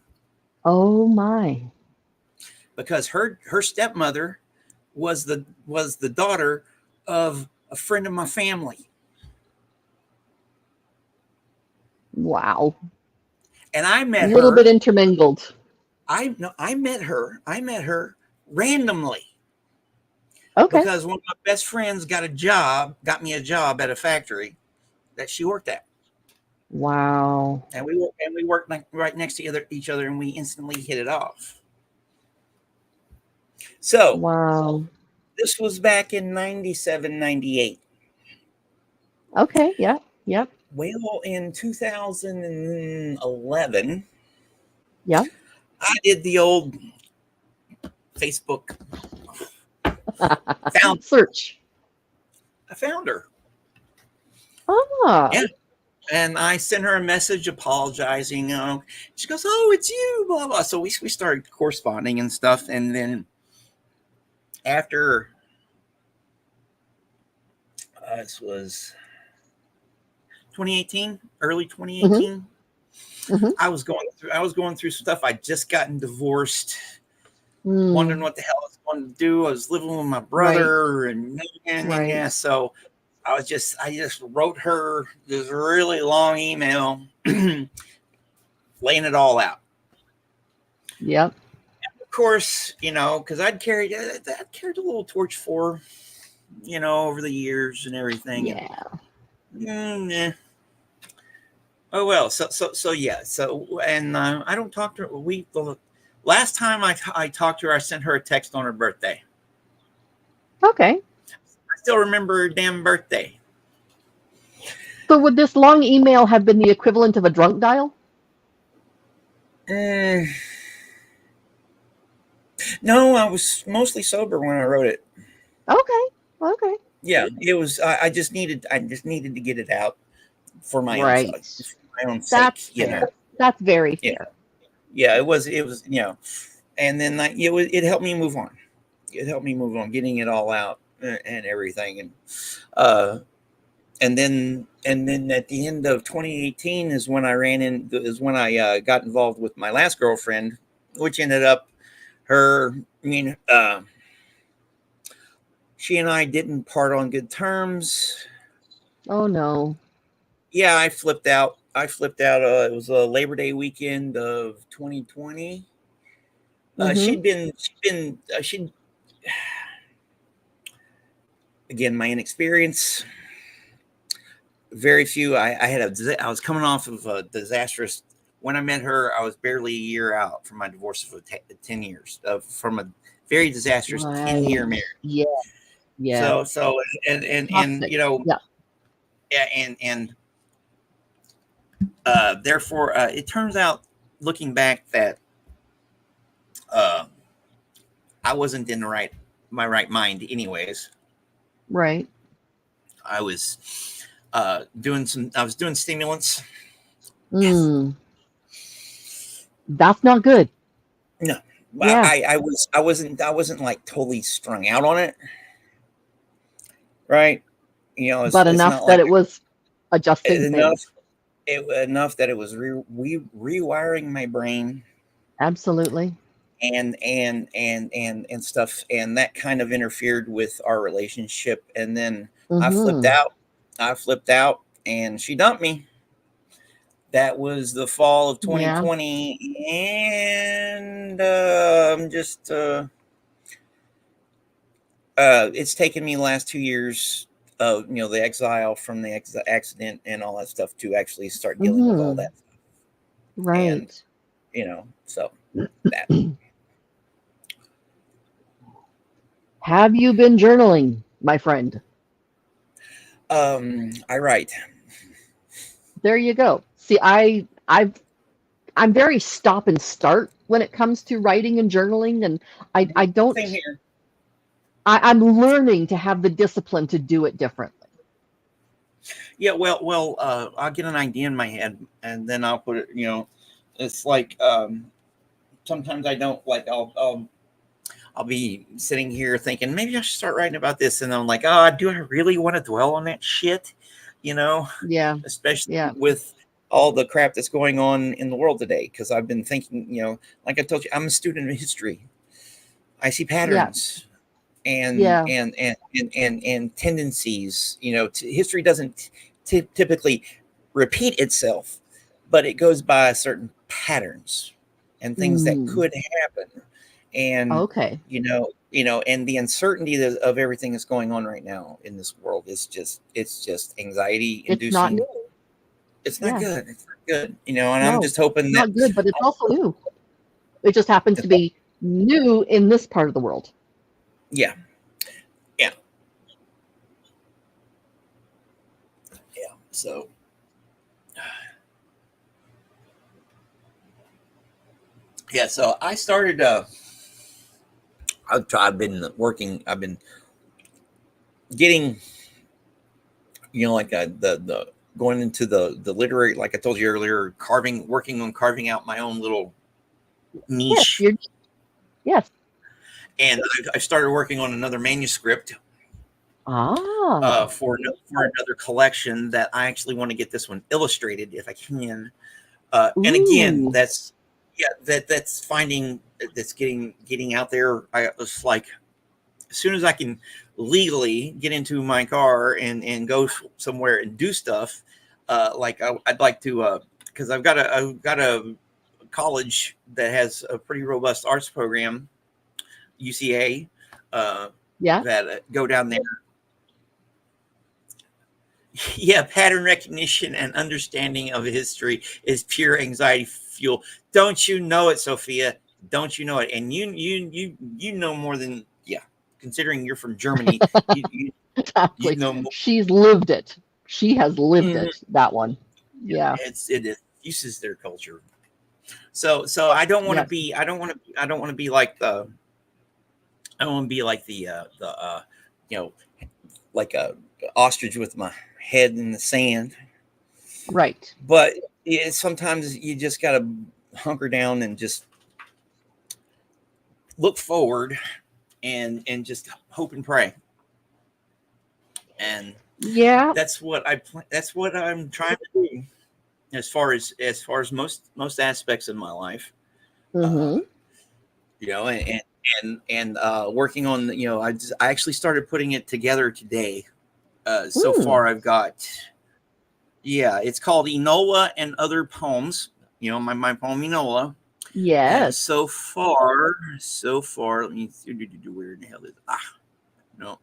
Speaker 1: Oh my.
Speaker 2: because her stepmother was the daughter of a friend of my family.
Speaker 1: Wow.
Speaker 2: And I
Speaker 1: A
Speaker 2: met
Speaker 1: little bit
Speaker 2: her.
Speaker 1: intermingled.
Speaker 2: I no, I met her. I met her randomly
Speaker 1: Okay.
Speaker 2: because one of my best friends got me a job at a factory that she worked at.
Speaker 1: Wow.
Speaker 2: And we worked right next to each other, and we instantly hit it off. So
Speaker 1: Wow.
Speaker 2: this was back in 97, 98.
Speaker 1: Okay. Yep. Yep.
Speaker 2: Well, in 2011,
Speaker 1: Yep.
Speaker 2: I did the old Facebook found.
Speaker 1: Search.
Speaker 2: I found her.
Speaker 1: Ah.
Speaker 2: Yeah. And I sent her a message apologizing. She goes, "Oh, it's you." Blah blah. So we started corresponding and stuff. And then after this was 2018, early 2018.
Speaker 1: Mm-hmm.
Speaker 2: I was going through stuff. I'd just gotten divorced, wondering
Speaker 1: Mm.
Speaker 2: what the hell I was going to do. I was living with my
Speaker 1: Right.
Speaker 2: brother, and
Speaker 1: Right.
Speaker 2: so I just wrote her this really long email, laying it all out.
Speaker 1: Yep.
Speaker 2: Of course, because I'd carried a little torch for, over the years and everything.
Speaker 1: Yeah.
Speaker 2: And, oh well, so yeah. So and I don't talk to her. The last time I talked to her, I sent her a text on her birthday.
Speaker 1: Okay.
Speaker 2: I still remember her damn birthday.
Speaker 1: So would this long email have been the equivalent of a drunk dial?
Speaker 2: No, I was mostly sober when I wrote it.
Speaker 1: Okay. Okay.
Speaker 2: Yeah, it was. I just needed to get it out for my own
Speaker 1: Right.
Speaker 2: sake.
Speaker 1: That's fair. That's very fair.
Speaker 2: Yeah, it was. And then it helped me move on. It helped me move on, getting it all out and everything, and then at the end of 2018 is when I got involved with my last girlfriend, which ended up she and I didn't part on good terms.
Speaker 1: Oh no.
Speaker 2: Yeah, I flipped out. It was a Labor Day weekend of 2020. She'd again, my inexperience. Very few. I was coming off of a disastrous. When I met her, I was barely a year out from my divorce of 10 years from a very disastrous 10-year marriage.
Speaker 1: Yeah. Yeah.
Speaker 2: So and yeah, and therefore, it turns out, looking back, that I wasn't in my right mind, anyways.
Speaker 1: Right.
Speaker 2: I was doing stimulants.
Speaker 1: Mm. That's not good.
Speaker 2: No,
Speaker 1: Yeah.
Speaker 2: I wasn't like totally strung out on it, right?
Speaker 1: But enough that it was adjusting things.
Speaker 2: Enough that it was rewiring my brain.
Speaker 1: Absolutely.
Speaker 2: And stuff, and that kind of interfered with our relationship. And then I flipped out, and she dumped me. That was the fall of 2020. Yeah. And it's taken me the last 2 years of the exile from the accident and all that stuff to actually start dealing with all that stuff.
Speaker 1: Right.
Speaker 2: And so that.
Speaker 1: Have you been journaling, my friend?
Speaker 2: I write.
Speaker 1: There you go. See, I'm very stop and start when it comes to writing and journaling, and I don't.
Speaker 2: Same here.
Speaker 1: I'm learning to have the discipline to do it differently.
Speaker 2: Yeah, well, I'll get an idea in my head, and then I'll put it. It's like sometimes I don't like. I'll be sitting here thinking maybe I should start writing about this, and I'm like, do I really want to dwell on that shit?
Speaker 1: Yeah.
Speaker 2: Especially with all the crap that's going on in the world today. Because I've been thinking, like I told you, I'm a student of history. I see patterns and tendencies. History doesn't typically repeat itself, but it goes by certain patterns and things that
Speaker 1: Mm.
Speaker 2: could happen. And
Speaker 1: Okay.
Speaker 2: and the uncertainty of everything that's going on right now in this world is just anxiety
Speaker 1: It's not
Speaker 2: inducing.
Speaker 1: new.
Speaker 2: It's not
Speaker 1: Yeah.
Speaker 2: good. It's not good. And I'm
Speaker 1: No,
Speaker 2: just hoping
Speaker 1: it's
Speaker 2: that
Speaker 1: not good, but it's also new. It just happens to be new in this part of the world.
Speaker 2: yeah. So so I started I've been working, I've been getting like the going into the literary, like I told you earlier, working on carving out my own little niche.
Speaker 1: Yes.
Speaker 2: And I started working on another manuscript for another collection that I actually want to get this one illustrated if I can. And again, that's getting out there. I was like, as soon as I can legally get into my car and go somewhere and do stuff, I'd like to, because I've got a college that has a pretty robust arts program, UCA, that go down there. Yeah, pattern recognition and understanding of history is pure anxiety fuel. Don't you know it, Sophia? Don't you know it? And you know more than considering you're from Germany.
Speaker 1: Exactly. You know more. She's lived it. She has lived it. That one. Yeah.
Speaker 2: It uses their culture. So I don't want to be. I don't want to be like the. I don't want to be like the like a ostrich with my head in the sand.
Speaker 1: Right.
Speaker 2: But sometimes you just got to hunker down and just look forward and just hope and pray. And that's what I'm trying to do as far as most aspects of my life.
Speaker 1: Mm-hmm.
Speaker 2: And working on, I actually started putting it together today. So far I've got, it's called Enola and Other Poems, my poem Enola.
Speaker 1: Yes.
Speaker 2: And so far, let me see, where in the hell is it? No.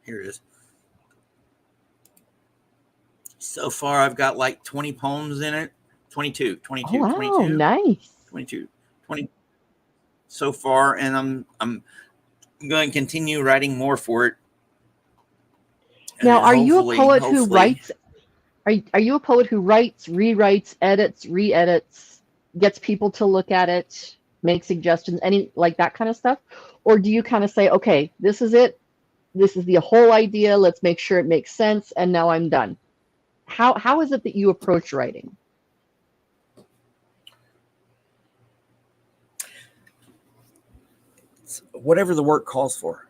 Speaker 2: Here it is. So far I've got like 20 poems in it. 22. Oh, wow, 22.
Speaker 1: Nice.
Speaker 2: 20 so far, and I'm going to continue writing more for it.
Speaker 1: Now, are you a poet who writes? Are you a poet who writes, rewrites, edits, re-edits, gets people to look at it, make suggestions, any like that kind of stuff? Or do you kind of say, okay, this is it, this is the whole idea, let's make sure it makes sense, and now I'm done? How is it that you approach writing?
Speaker 2: Whatever the work calls for.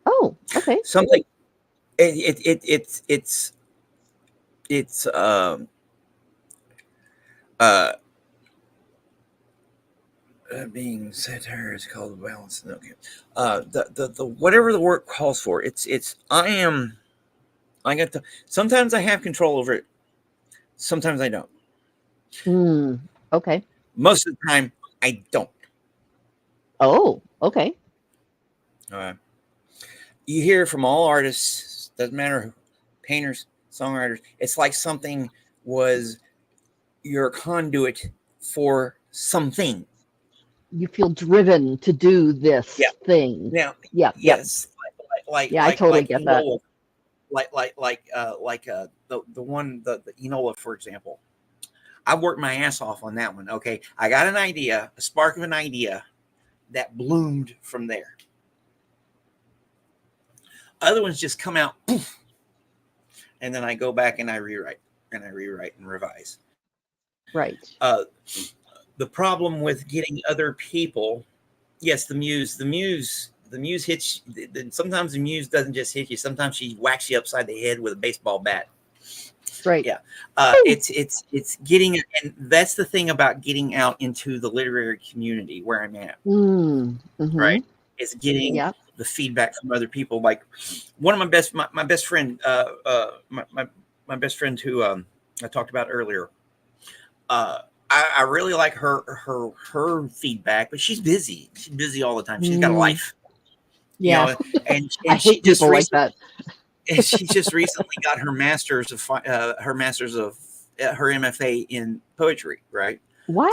Speaker 1: Oh, okay.
Speaker 2: Something. It's being satire is called balance. Okay. The whatever the work calls for. Sometimes I have control over it. Sometimes I don't.
Speaker 1: Okay.
Speaker 2: Most of the time I don't.
Speaker 1: Oh, okay.
Speaker 2: You hear from all artists, doesn't matter who, painters, songwriters, it's like something was your conduit for something.
Speaker 1: You feel driven to do this thing.
Speaker 2: Now,
Speaker 1: yes. I totally get
Speaker 2: Enola, that. The one, the Enola, for example. I worked my ass off on that one. Okay. I got an idea, a spark of an idea that bloomed from there. Other ones just come out, poof, and then I go back and I rewrite and revise.
Speaker 1: Right.
Speaker 2: The problem with getting other people, yes, the muse hits. Sometimes the muse doesn't just hit you. Sometimes she whacks you upside the head with a baseball bat.
Speaker 1: Right.
Speaker 2: Yeah. It's getting, and that's the thing about getting out into the literary community where I'm at.
Speaker 1: Mm-hmm.
Speaker 2: Right. It's getting the feedback from other people. Like one of my best friend, my best friend who I talked about earlier. I really like her feedback, but she's busy. She's busy all the time. She's got a life, you
Speaker 1: Yeah.
Speaker 2: know, and
Speaker 1: I
Speaker 2: and she
Speaker 1: hate
Speaker 2: just
Speaker 1: people like that.
Speaker 2: and she just recently got her master's of her MFA in poetry, right?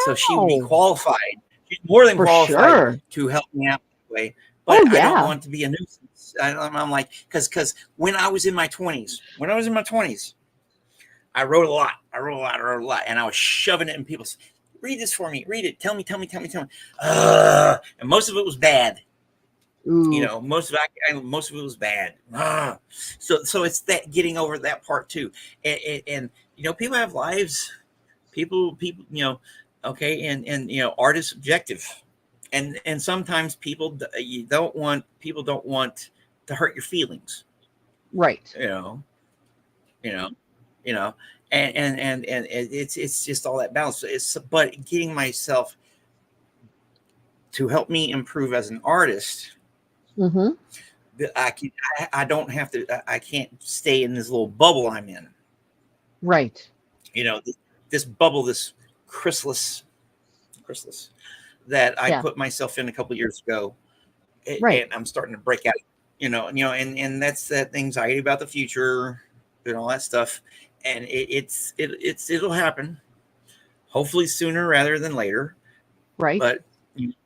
Speaker 2: So she would be
Speaker 1: Wow.
Speaker 2: qualified. She's more than
Speaker 1: For
Speaker 2: qualified
Speaker 1: sure.
Speaker 2: to help me out that way.
Speaker 1: Oh,
Speaker 2: But I don't
Speaker 1: yeah.
Speaker 2: want to be a nuisance. I'm like, because when I was in my 20s, I wrote a lot. And I was shoving it in people's. Read this for me. Read it. Tell me. And most of it was bad.
Speaker 1: Ooh.
Speaker 2: Most of it was bad. So it's that getting over that part too. And people have lives. People, okay, and art is subjective, and sometimes people don't want to hurt your feelings.
Speaker 1: Right.
Speaker 2: You know, you know, you know, and it's just all that balance. But getting myself to help me improve as an artist.
Speaker 1: Mm-hmm.
Speaker 2: I don't have to. I can't stay in this little bubble I'm in.
Speaker 1: Right.
Speaker 2: This bubble, this chrysalis that I
Speaker 1: Yeah.
Speaker 2: put myself in a couple of years ago,
Speaker 1: Right.
Speaker 2: and I'm starting to break out. And that's that anxiety about the future and all that stuff. And it'll happen, hopefully sooner rather than later.
Speaker 1: Right.
Speaker 2: But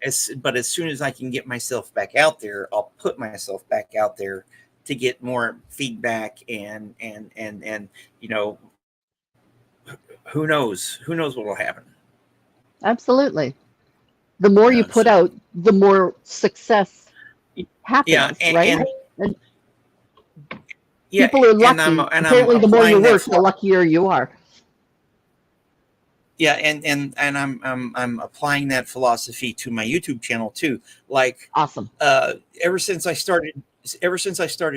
Speaker 2: as soon as I can get myself back out there, I'll put myself back out there to get more feedback and who knows what will happen.
Speaker 1: Absolutely. The more you put out, the more success happens, right? And people are lucky. Apparently, the more you work, the luckier you are.
Speaker 2: Yeah, and I'm applying that philosophy to my YouTube channel too. Like,
Speaker 1: awesome.
Speaker 2: Ever since I started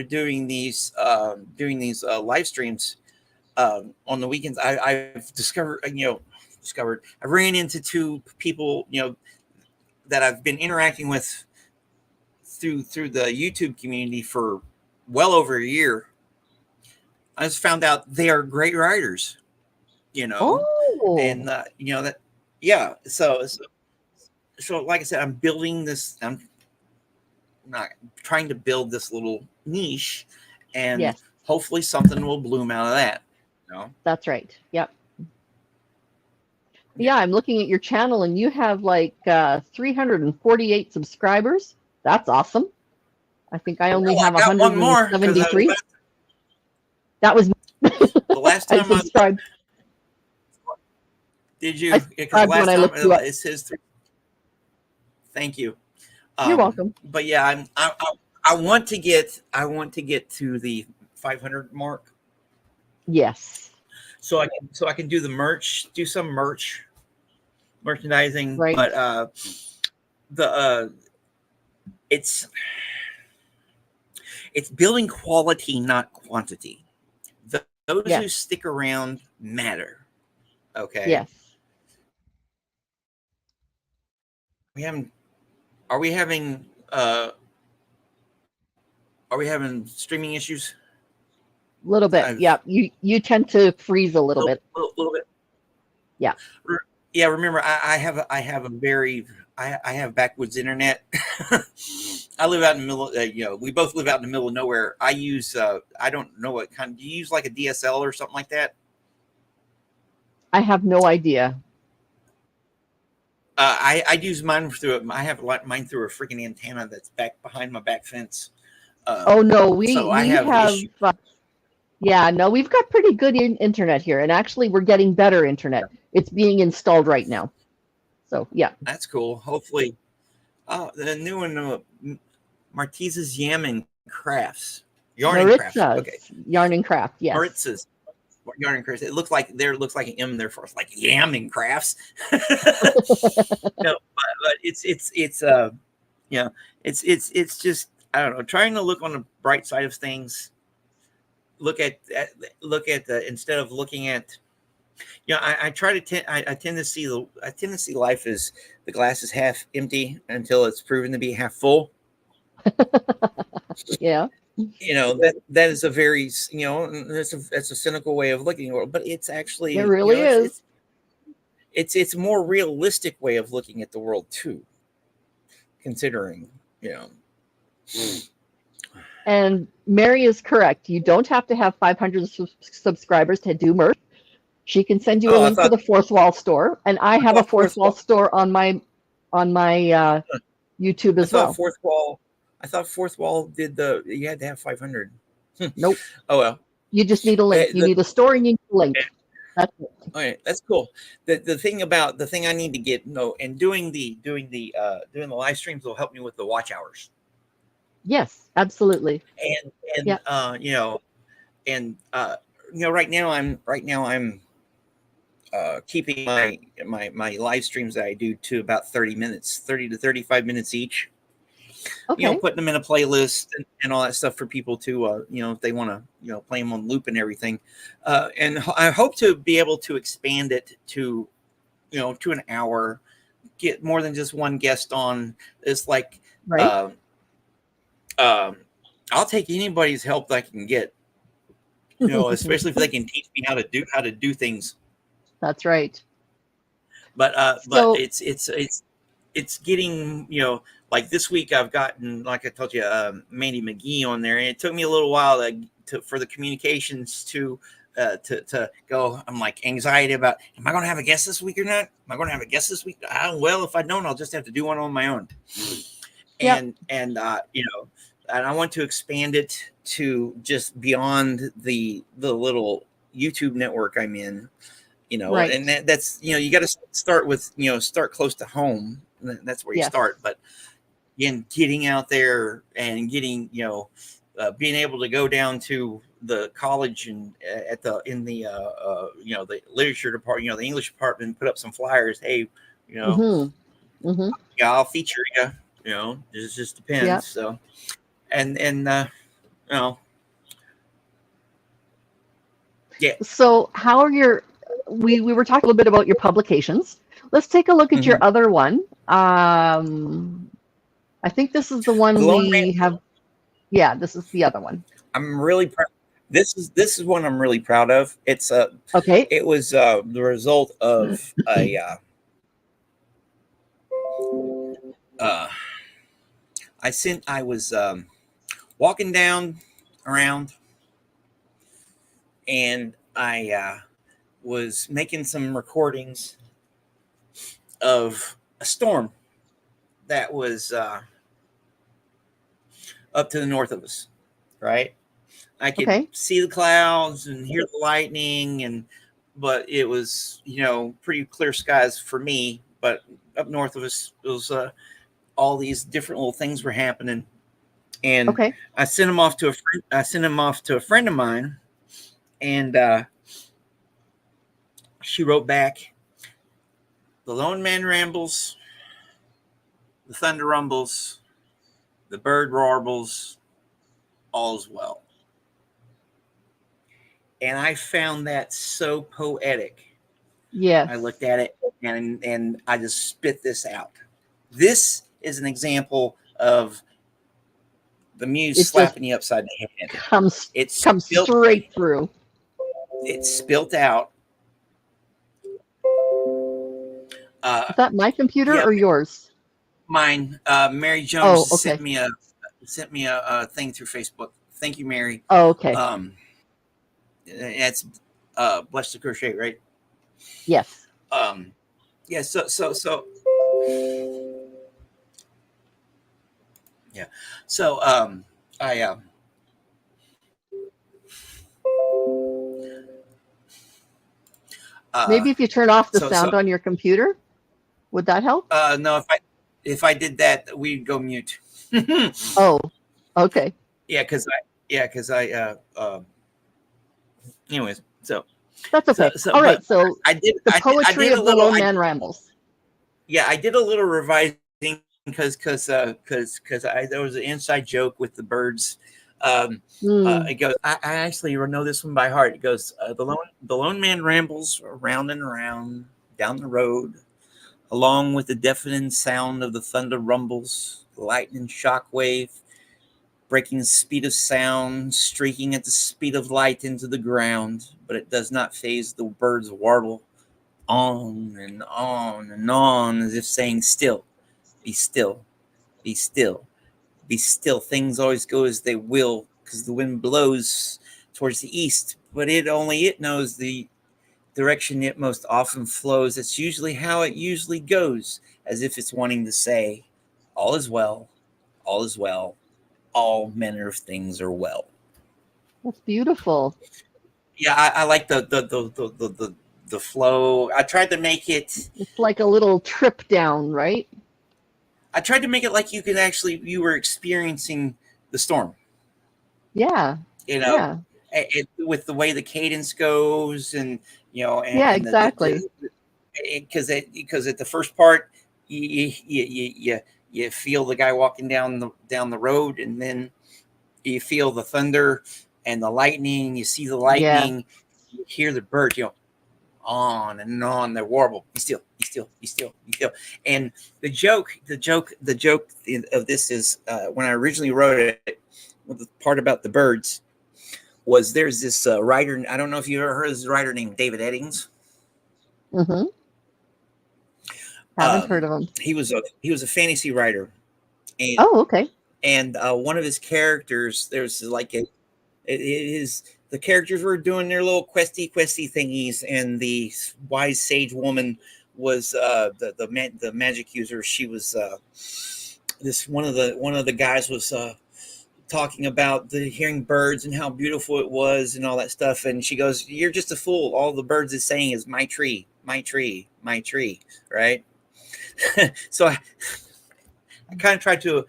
Speaker 2: doing these live streams on the weekends, I've discovered I ran into two people that I've been interacting with through the YouTube community for well over a year. I just found out they are great writers.
Speaker 1: Oh.
Speaker 2: And that, yeah. So like I said, I'm building this. I'm not trying to build this little niche, and hopefully something will bloom out of that.
Speaker 1: That's right. Yep. Yeah, I'm looking at your channel, and you have like 348 subscribers. That's awesome. I think I only have 173. That was
Speaker 2: the last time
Speaker 1: I subscribed.
Speaker 2: Did you? Because last time it says 3. Thank you.
Speaker 1: You're welcome.
Speaker 2: But yeah, I want to get to the 500 mark.
Speaker 1: Yes.
Speaker 2: So I can do the merch, do some merchandising,
Speaker 1: right.
Speaker 2: But it's building quality, not quantity. Those who stick around matter. Okay.
Speaker 1: Yes.
Speaker 2: Are we having streaming issues?
Speaker 1: A little bit. Yeah. You tend to freeze a little bit.
Speaker 2: A little bit.
Speaker 1: Yeah.
Speaker 2: Yeah. Remember, I have backwoods internet. I live out in the middle. We both live out in the middle of nowhere. I use I don't know what kind. Do you use like a DSL or something like that?
Speaker 1: I have no idea.
Speaker 2: I use mine through. I have mine through a freaking antenna that's back behind my back fence.
Speaker 1: Oh no, we have. Yeah, no, we've got pretty good internet here, and actually, we're getting better internet. It's being installed right now. So yeah,
Speaker 2: that's cool. Hopefully, the new one, Martiza's Yam and Crafts, Yarn and Crafts. Okay,
Speaker 1: Yarn and Craft. Yes.
Speaker 2: Maritza's Yarn and Crafts. It looks like an M there for us, like Yam and Crafts. No, but it's just, I don't know, trying to look on the bright side of things. Look at the, instead of looking at, I tend to see life as the glass is half empty until it's proven to be half full.
Speaker 1: Yeah.
Speaker 2: that is a very, that's a cynical way of looking at the world, but it's actually,
Speaker 1: It really is.
Speaker 2: it's a more realistic way of looking at the world too, considering,
Speaker 1: And Mary is correct. You don't have to have 500 subscribers to do merch. She can send you a
Speaker 2: Oh, I
Speaker 1: link to
Speaker 2: thought
Speaker 1: the Fourth Wall store, and I have a
Speaker 2: thought
Speaker 1: Fourth Wall store on my YouTube
Speaker 2: I
Speaker 1: as
Speaker 2: thought
Speaker 1: well.
Speaker 2: Fourth Wall did you had to have 500.
Speaker 1: Nope.
Speaker 2: Oh well.
Speaker 1: You just need a link. You need a store and you need a link. That's it.
Speaker 2: Okay, that's cool. The thing I need to get and doing the live streams will help me with the watch hours.
Speaker 1: Yes, absolutely.
Speaker 2: And
Speaker 1: Yeah.
Speaker 2: Right now I'm keeping my live streams that I do to about 30 minutes, 30 to 35 minutes each.
Speaker 1: Okay.
Speaker 2: Putting them in a playlist and all that stuff for people to, if they want to, play them on loop and everything. And I hope to be able to expand it to, to an hour, get more than just one guest on. It's like,
Speaker 1: right.
Speaker 2: I'll take anybody's help that I can get, especially if they can teach me how to do things.
Speaker 1: That's right.
Speaker 2: But it's getting, like this week I've gotten, like I told you, Mandy McGee on there, and it took me a little while for the communications to go. I'm like anxiety about, am I going to have a guest this week or not? Am I going to have a guest this week? Well, if I don't, I'll just have to do one on my own. And I want to expand it to just beyond the little YouTube network I'm in,
Speaker 1: right.
Speaker 2: and that's, you got to start with, start close to home. That's where you start. But again, getting out there and getting, being able to go down to the college and the literature department, the English department, put up some flyers. Hey, I'll feature you. It just depends.
Speaker 1: Yeah.
Speaker 2: So, and yeah.
Speaker 1: So how are we were talking a little bit about your publications. Let's take a look at your other one. I think this is the one we have. Yeah, this is the other one.
Speaker 2: I'm really proud. This is one I'm really proud of. It's
Speaker 1: okay.
Speaker 2: It was the result of I was walking down around, and I was making some recordings of a storm that was up to the north of us, right? I could see the clouds and hear the lightning, but it was, pretty clear skies for me. But up north of us, it was all these different little things were happening, and I sent him off to a friend of mine, and she wrote back, "The Lone Man rambles, the thunder rumbles, the bird warbles, all's well." And I found that so poetic.
Speaker 1: Yes.
Speaker 2: I looked at it and I just spit this out. This is an example of the muse slapping you upside the head.
Speaker 1: Comes straight through.
Speaker 2: It's spilt out.
Speaker 1: Is that my computer or yours?
Speaker 2: Mine. Mary Jones sent me a thing through Facebook. Thank you, Mary.
Speaker 1: Oh, okay.
Speaker 2: It's Blessed to Crochet, right?
Speaker 1: Yes.
Speaker 2: Yeah. So. Yeah. So I
Speaker 1: maybe if you turn off the sound on your computer, would that help?
Speaker 2: No, if I did that, we'd go mute.
Speaker 1: Oh, okay.
Speaker 2: Yeah, because I anyways, so
Speaker 1: that's okay. All right, so
Speaker 2: I did
Speaker 1: the poetry of the Lone Man rambles.
Speaker 2: Yeah, I did a little revising because there was an inside joke with the birds. It goes. I actually know this one by heart. It goes. The lone man rambles around and around down the road, along with the deafening sound of the thunder rumbles, the lightning shock wave, breaking the speed of sound, streaking at the speed of light into the ground, but it does not faze the birds warble on and on and on, as if saying, still, be still, be still, be still. Things always go as they will, because the wind blows towards the east, but only it knows the direction it most often flows. It's usually how it usually goes, as if it's wanting to say, all is well, all is well, all manner of things are well.
Speaker 1: That's beautiful.
Speaker 2: Yeah, I like the flow. I tried to make it.
Speaker 1: It's like a little trip down, right?
Speaker 2: I tried to make it like you were experiencing the storm.
Speaker 1: Yeah.
Speaker 2: You know,
Speaker 1: Yeah.
Speaker 2: with the way the cadence goes, and and,
Speaker 1: Yeah,
Speaker 2: and
Speaker 1: exactly.
Speaker 2: because at the first part, you feel the guy walking down the road, and then you feel the thunder and the lightning. You see the lightning. You hear the birds. On and on, they warble. Be still, be still, be still, be still. And the joke of this is when I originally wrote it, the part about the birds was there's this writer. I don't know if you ever heard of this writer named David Eddings.
Speaker 1: Mm-hmm. Haven't heard of him.
Speaker 2: He was a fantasy writer. And,
Speaker 1: okay.
Speaker 2: And one of his characters, there's like the characters were doing their little questy thingies, and the wise sage woman was the magic user. She was this one of the guys was talking about hearing birds and how beautiful it was and all that stuff, and she goes, "You're just a fool. All the birds is saying is my tree, my tree, my tree," right? So I kind of tried to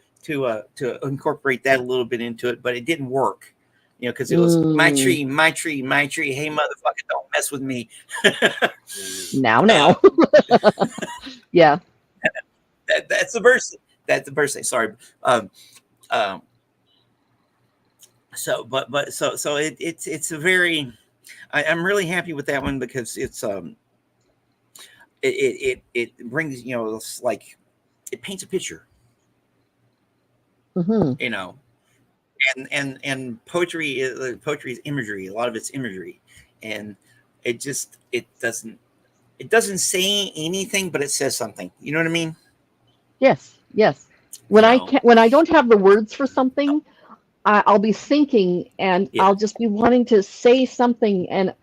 Speaker 2: incorporate that a little bit into it, but it didn't work. Because it was my tree, my tree, my tree. Hey, motherfucker, don't mess with me.
Speaker 1: Now. Yeah.
Speaker 2: That's the verse. That's the verse. Sorry. So it's a very. I'm really happy with that one, because it's it brings it's like it paints a picture.
Speaker 1: Mm-hmm.
Speaker 2: And poetry is imagery. A lot of it's imagery, and it doesn't say anything, but it says something. You know what I mean?
Speaker 1: Yes. When I don't have the words for something, I'll be thinking, and I'll just be wanting to say something, and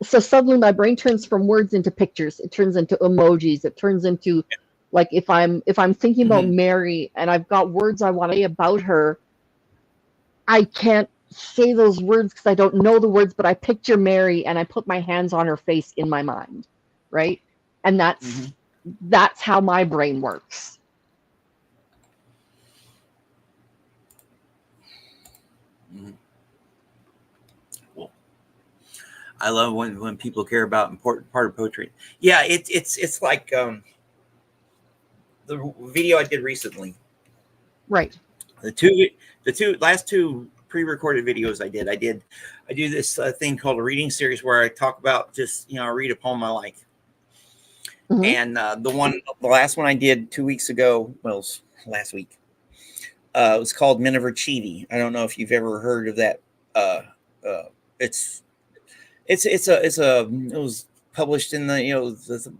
Speaker 1: so suddenly my brain turns from words into pictures. It turns into emojis. It turns into like if I'm thinking about Mary and I've got words I want to say about her, I can't say those words because I don't know the words, but I picture Mary and I put my hands on her face in my mind, right? And that's how my brain works.
Speaker 2: Well, I love when people care about important part of poetry. Yeah, it's like the video I did recently.
Speaker 1: Right.
Speaker 2: The last two pre-recorded videos I do this thing called a reading series where I talk about just I read a poem I like. And the last one I did 2 weeks ago, well, it was last week. It was called Men of Chivi. I don't know if you've ever heard of that. It was published in the a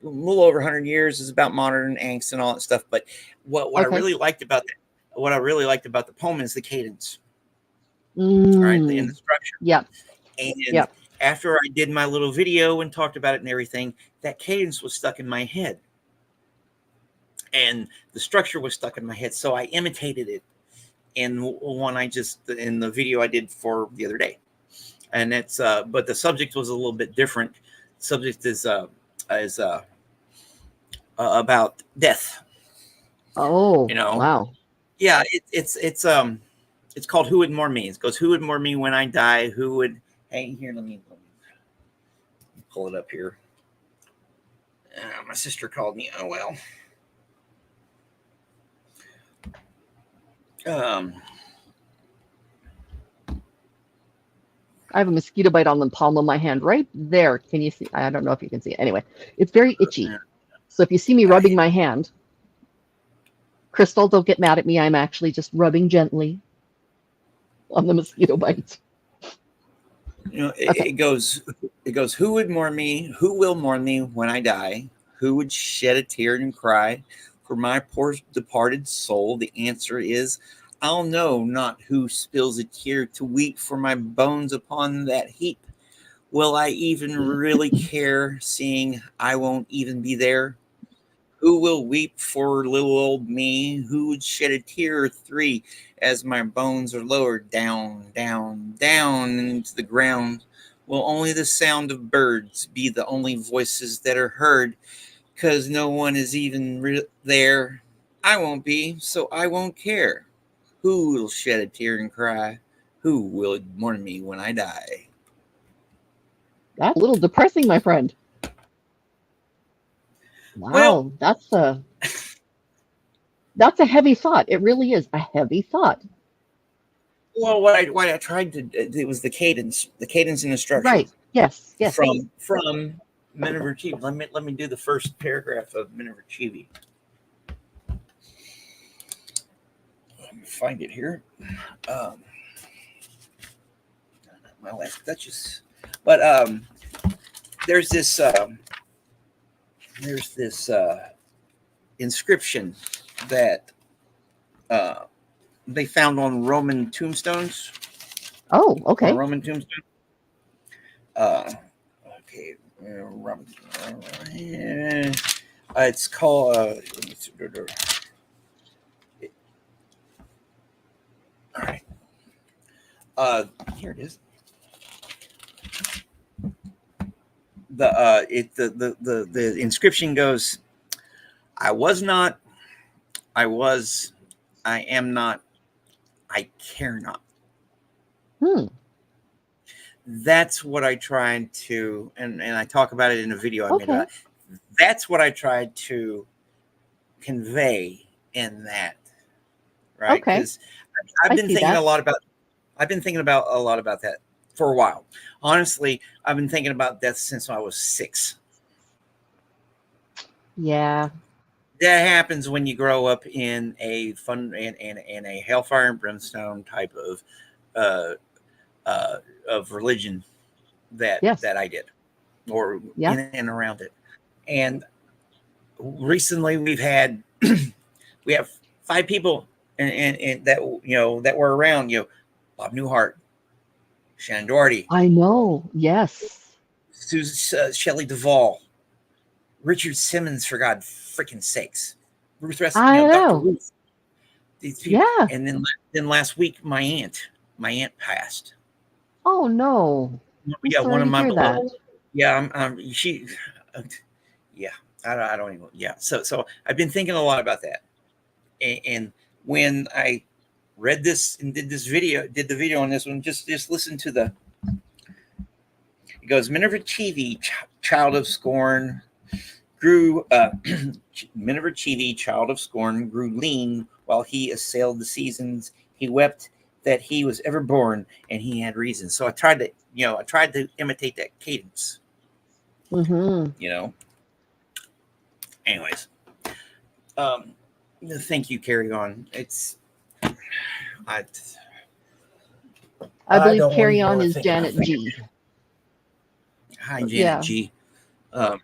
Speaker 2: little over 100 years. It's about modern angst and all that stuff. But what I really liked about that. What I really liked about the poem is the cadence, right, and the structure.
Speaker 1: Yeah.
Speaker 2: And after I did my little video and talked about it and everything, that cadence was stuck in my head, and the structure was stuck in my head. So I imitated it in the video I did for the other day, and it's but the subject was a little bit different. The subject is about death.
Speaker 1: Oh, wow.
Speaker 2: Yeah, it's called Who Would Mourn Me. It goes, who would mourn me when I die? Who would hang here? Let me pull it up here. My sister called me. Oh well.
Speaker 1: I have a mosquito bite on the palm of my hand right there. Can you see? I don't know if you can see it. Anyway, it's very itchy. So if you see me rubbing my hand, Crystal, don't get mad at me. I'm actually just rubbing gently. on the mosquito bite.
Speaker 2: You know,
Speaker 1: Okay.
Speaker 2: it goes, who would mourn me? Who will mourn me when I die? Who would shed a tear and cry for my poor departed soul? The answer is, I'll know not who spills a tear to weep for my bones upon that heap. Will I even really care, seeing I won't even be there? Who will weep for little old me? Who would shed a tear or three as my bones are lowered down, down, down into the ground? Will only the sound of birds be the only voices that are heard? 'Cause no one is even there. I won't be, so I won't care. Who will shed a tear and cry? Who will mourn me when I die?
Speaker 1: That's a little depressing, my friend.
Speaker 2: Well,
Speaker 1: Wow, that's a heavy thought. It really is a heavy thought.
Speaker 2: well, what I tried to, it was the cadence and the structure
Speaker 1: Right. Yes. Yes.
Speaker 2: from Miniver Chibi. Let me do the first paragraph of Miniver Chibi. Let me find it here. My last Duchess, but there's this inscription that they found on Roman tombstones.
Speaker 1: Oh, okay.
Speaker 2: On Roman tombstone. Okay, Roman. It's called. All right. Here it is. The inscription goes, I was not, I was, I am not, I care not. That's what I tried to, and I talk about it in a video I made about it. That's what I tried to convey in that, right?
Speaker 1: Okay.
Speaker 2: Because I've been thinking a lot about that for a while. Honestly, I've been thinking about death since I was 6.
Speaker 1: Yeah.
Speaker 2: That happens when you grow up in a fun in a hellfire and brimstone type of religion that I did, or in and around it. And recently we have 5 people and that that were around. Bob Newhart, Shannon Doherty.
Speaker 1: I know. Yes.
Speaker 2: Shelley Duvall, Richard Simmons, for God freaking sakes, Ruth Rest,
Speaker 1: Dr.
Speaker 2: Ruth. These people. Yeah. And then last week, my aunt passed.
Speaker 1: Oh no.
Speaker 2: Yeah, one of my beloved. Yeah, she. Yeah, I don't even. Yeah, so I've been thinking a lot about that, and when I read this and did the video on this one, just listen to the. It goes, Miniver Chibi, child of scorn, grew. Miniver Chibi, child of scorn, grew lean while he assailed the seasons. He wept that he was ever born, and he had reason. So I tried to imitate that cadence. Anyways, thank you. Carry on.
Speaker 1: I believe Carry On is Janet G.
Speaker 2: Hi, Janet G. I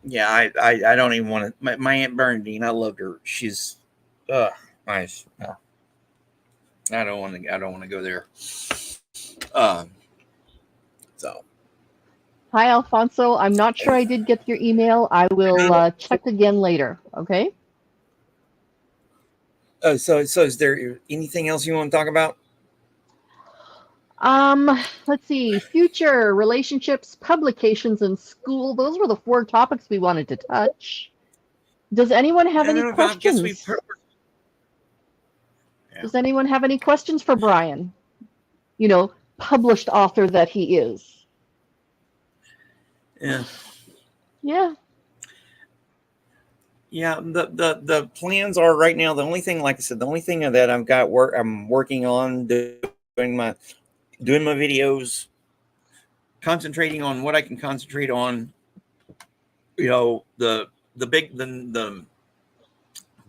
Speaker 2: don't even want to. My Aunt Bernadine, I loved her. She's nice. I don't want to go there. So.
Speaker 1: Hi, Alfonso. I'm not sure I did get your email. I will check again later. Okay.
Speaker 2: So is there anything else you want to talk about?
Speaker 1: Let's see. Future, relationships, publications, and school. Those were the 4 topics we wanted to touch. Does anyone have any questions? Does anyone have any questions for Brian? Published author that he is.
Speaker 2: Yeah.
Speaker 1: Yeah.
Speaker 2: Yeah. The plans are right now. The only thing, like I said, the only thing that I'm working on doing my videos, concentrating on what I can concentrate on. The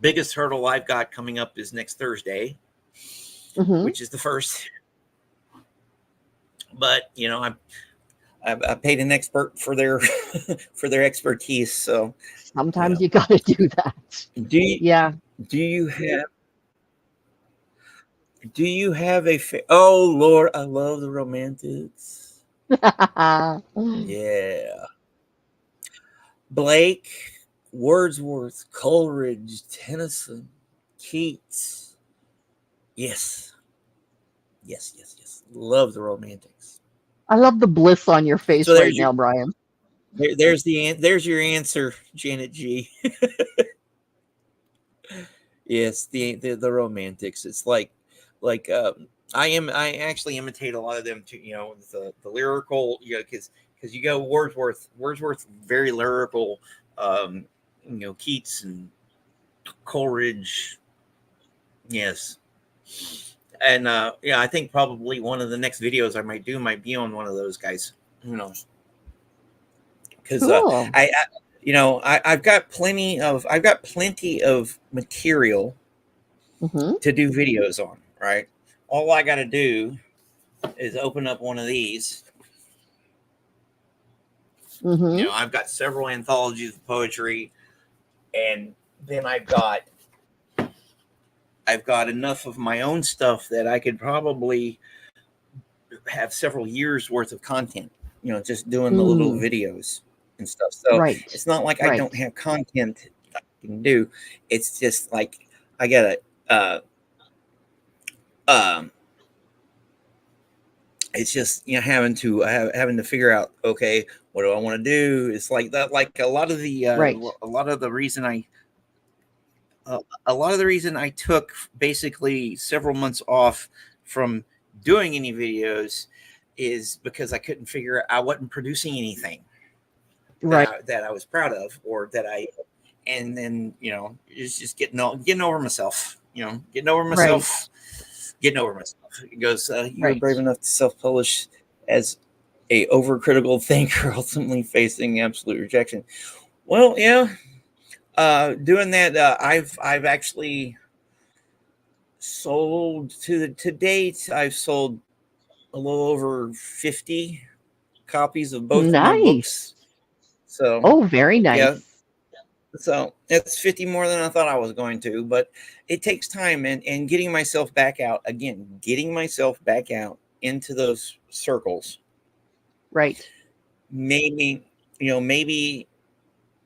Speaker 2: biggest hurdle I've got coming up is next Thursday, which is the 1st. but you know, I paid an expert for their for their expertise. So you
Speaker 1: Sometimes
Speaker 2: know,
Speaker 1: you got to do that.
Speaker 2: do you,
Speaker 1: Yeah.
Speaker 2: do you have do you have a oh Lord, I love the Romantics. Yeah, Blake, Wordsworth, Coleridge, Tennyson, Keats. Yes, yes, yes, yes. Love the Romantics.
Speaker 1: I love the bliss on your face
Speaker 2: So
Speaker 1: right
Speaker 2: there's your
Speaker 1: now, Brian.
Speaker 2: there's your answer, Janet G. Yes, the Romantics. It's like I actually imitate a lot of them too. You know, the lyrical. You know, because you go Wordsworth very lyrical. You know, Keats and Coleridge. Yes, and yeah, I think probably one of the next videos I might do might be on one of those guys. Who knows? Because
Speaker 1: Cool.
Speaker 2: I you know I've got plenty of material
Speaker 1: Hmm.
Speaker 2: to do videos on, right? All I got to do is open up one of these. You
Speaker 1: Hmm.
Speaker 2: know, I've got several anthologies of poetry, and then I've got enough of my own stuff that I could probably have several years worth of content. You know, just doing the little
Speaker 1: Mm.
Speaker 2: videos and stuff. So
Speaker 1: Right.
Speaker 2: it's not like I don't
Speaker 1: Right.
Speaker 2: have content I can do. It's just like I gotta um it's just you know having to figure out okay what do I want to do. It's like that, like
Speaker 1: Right.
Speaker 2: a lot of the reason a lot of the reason I took basically several months off from doing any videos is because I couldn't figure I wasn't producing anything
Speaker 1: Right.
Speaker 2: that I was proud of or that I and then you know it's just getting over myself, you know,
Speaker 1: Right.
Speaker 2: getting over myself. It goes, you were
Speaker 1: Right.
Speaker 2: brave enough to self-publish as a overcritical thinker, ultimately facing absolute rejection. Well, yeah, doing that, I've actually sold to date. I've sold a little over 50 copies of both of my books.
Speaker 1: Nice.
Speaker 2: So
Speaker 1: Oh, very
Speaker 2: yeah,
Speaker 1: nice.
Speaker 2: so it's 50 more than I thought I was going to, but it takes time and getting myself back out again, getting myself back out into those circles.
Speaker 1: Right.
Speaker 2: Maybe, you know, maybe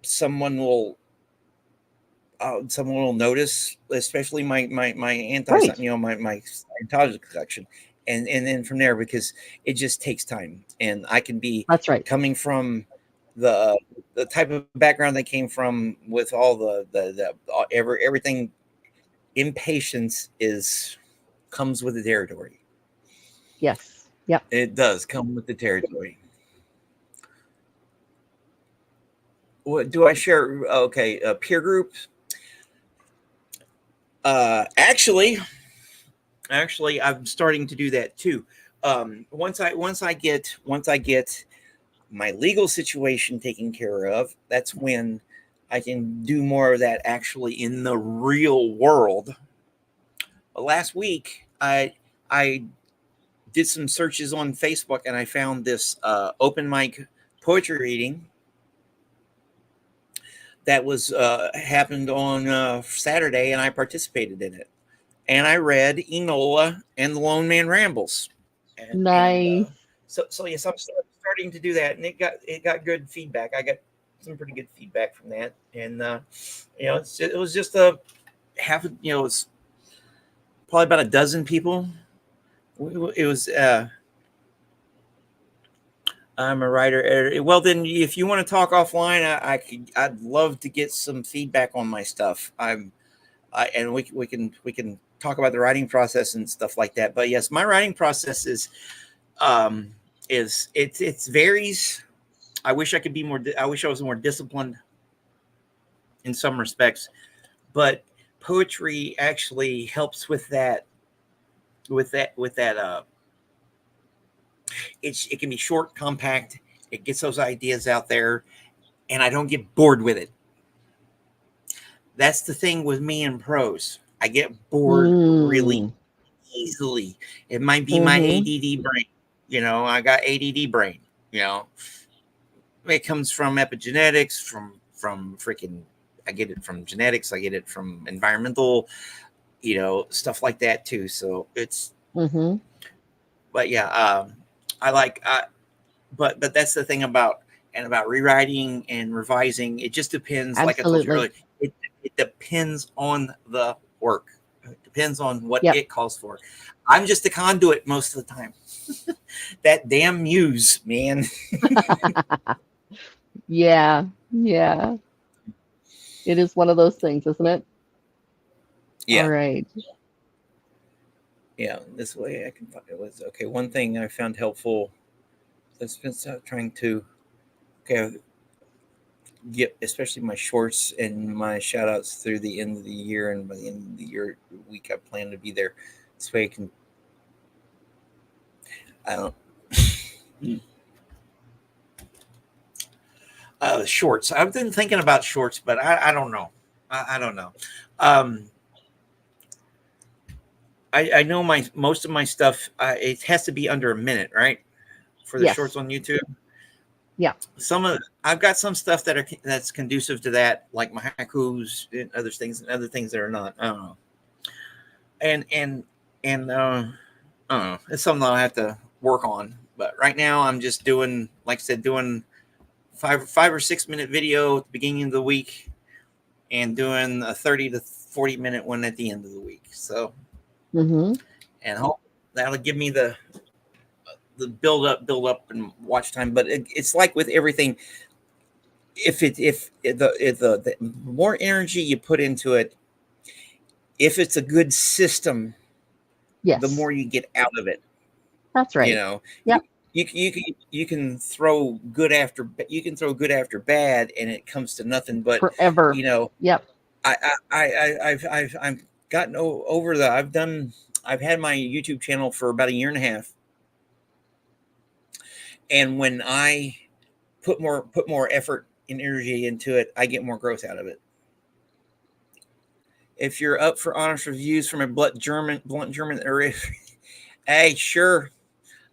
Speaker 2: someone will someone will notice, especially my anti,
Speaker 1: Right.
Speaker 2: you know, my Scientology collection, and then from there because it just takes time, and I can be
Speaker 1: That's right.
Speaker 2: coming from the the type of background they came from with all everything. Impatience is comes with the territory.
Speaker 1: Yes. Yep.
Speaker 2: It does come with the territory. What do I share? Okay, peer group. Actually, I'm starting to do that too. Once I get my legal situation taken care of, that's when I can do more of that actually in the real world. Last week, I did some searches on Facebook and I found this open mic poetry reading that was happened on Saturday, and I participated in it. And I read Enola and the Lone Man Rambles, and
Speaker 1: Nice.
Speaker 2: so yes, I'm starting to do that, and it got good feedback. I got some pretty good feedback from that, and you know, it was just a you know, it's probably about a dozen people. It was. I'm a writer editor. Well, then, if you want to talk offline, I'd love to get some feedback on my stuff. And we can talk about the writing process and stuff like that. But yes, my writing process um, it varies. I wish I could be more. I wish I was more disciplined in some respects, but poetry actually helps with that. With that, it can be short, compact. It gets those ideas out there, and I don't get bored with it. That's the thing with me in prose. I get bored really
Speaker 1: Mm.
Speaker 2: easily. It might be my
Speaker 1: Hmm.
Speaker 2: ADD brain. You know, I got ADD brain. You know, it comes from epigenetics, from freaking. I get it from genetics. I get it from environmental, you know, stuff like that too. So it's.
Speaker 1: Mm-hmm.
Speaker 2: But yeah, I like. But that's the thing about rewriting and revising. It just depends. Like I told you
Speaker 1: Absolutely.
Speaker 2: earlier, it depends on the work. It depends on what
Speaker 1: Yep.
Speaker 2: it calls for. I'm just a conduit most of the time. That damn muse, man.
Speaker 1: Yeah. Yeah. It is one of those things, isn't it? All
Speaker 2: Yeah,
Speaker 1: right.
Speaker 2: yeah. This way I can find it was okay. One thing I found helpful. I've been trying to get, especially my shorts and my shout outs through the end of the year, and by the end of the year week I plan to be there. This way I can. I don't. Shorts. I've been thinking about shorts, but I don't know. I don't know. I know most of my stuff. It has to be under a minute, right? For the
Speaker 1: Yes.
Speaker 2: shorts on YouTube.
Speaker 1: Yeah.
Speaker 2: I've got some stuff that's conducive to that, like my haikus and other things that are not. I don't know. And I don't know. It's something I'll have to work on. But right now I'm just doing, like I said, doing 5 or 6 minute video at the beginning of the week, and doing a 30 to 40 minute one at the end of the week. So, and hope that'll give me the build up and watch time. But it's like with everything, if the more energy you put into it, if it's a good system,
Speaker 1: Yes.
Speaker 2: the more you get out of it.
Speaker 1: That's right.
Speaker 2: You know,
Speaker 1: Yep.
Speaker 2: You can throw good after bad, and it comes to nothing. But
Speaker 1: Forever.
Speaker 2: you know,
Speaker 1: Yep.
Speaker 2: I've gotten over the. I've had my YouTube channel for about a year and a half, and when I put more effort and energy into it, I get more growth out of it. If you're up for honest reviews from a blunt German, or hey, sure.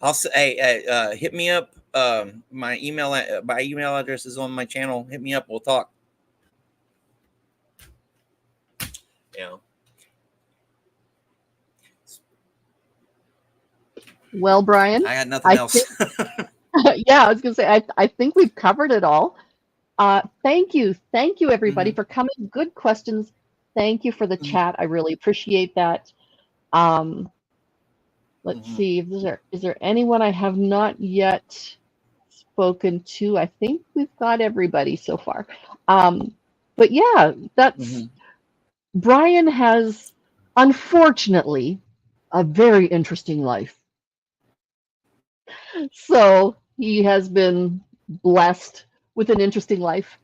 Speaker 2: I'll say, hit me up. My email address is on my channel. Hit me up. We'll talk. Yeah.
Speaker 1: Well, Brian,
Speaker 2: I got nothing else.
Speaker 1: Yeah, I was going to say, I think we've covered it all. Thank you, everybody, for coming. Good questions. Thank you for the chat. I really appreciate that. Let's see. Is there anyone I have not yet spoken to? I think we've got everybody so far. But yeah, that's Brian has, unfortunately, a very interesting life. So he has been blessed with an interesting life.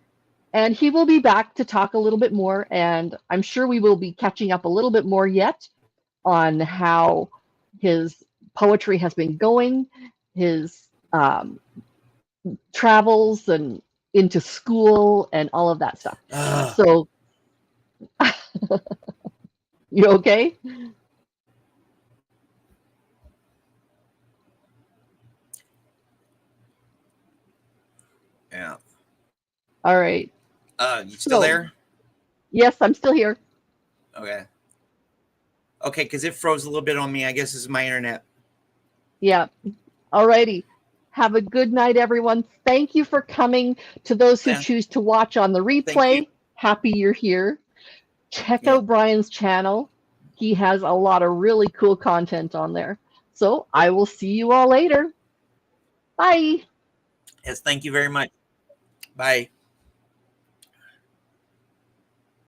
Speaker 1: And he will be back to talk a little bit more. And I'm sure we will be catching up a little bit more yet on how his poetry has been going, his travels and into school and all of that stuff. So, you okay?
Speaker 2: Yeah.
Speaker 1: All right.
Speaker 2: You still there?
Speaker 1: Yes, I'm still here.
Speaker 2: Okay. Okay, because it froze a little bit on me. I guess this is my internet.
Speaker 1: Yeah. All righty. Have a good night, everyone. Thank you for coming. To those who choose to watch on the replay, happy you're here. Check out Brian's channel. He has a lot of really cool content on there. So I will see you all later. Bye.
Speaker 2: Yes, thank you very much. Bye.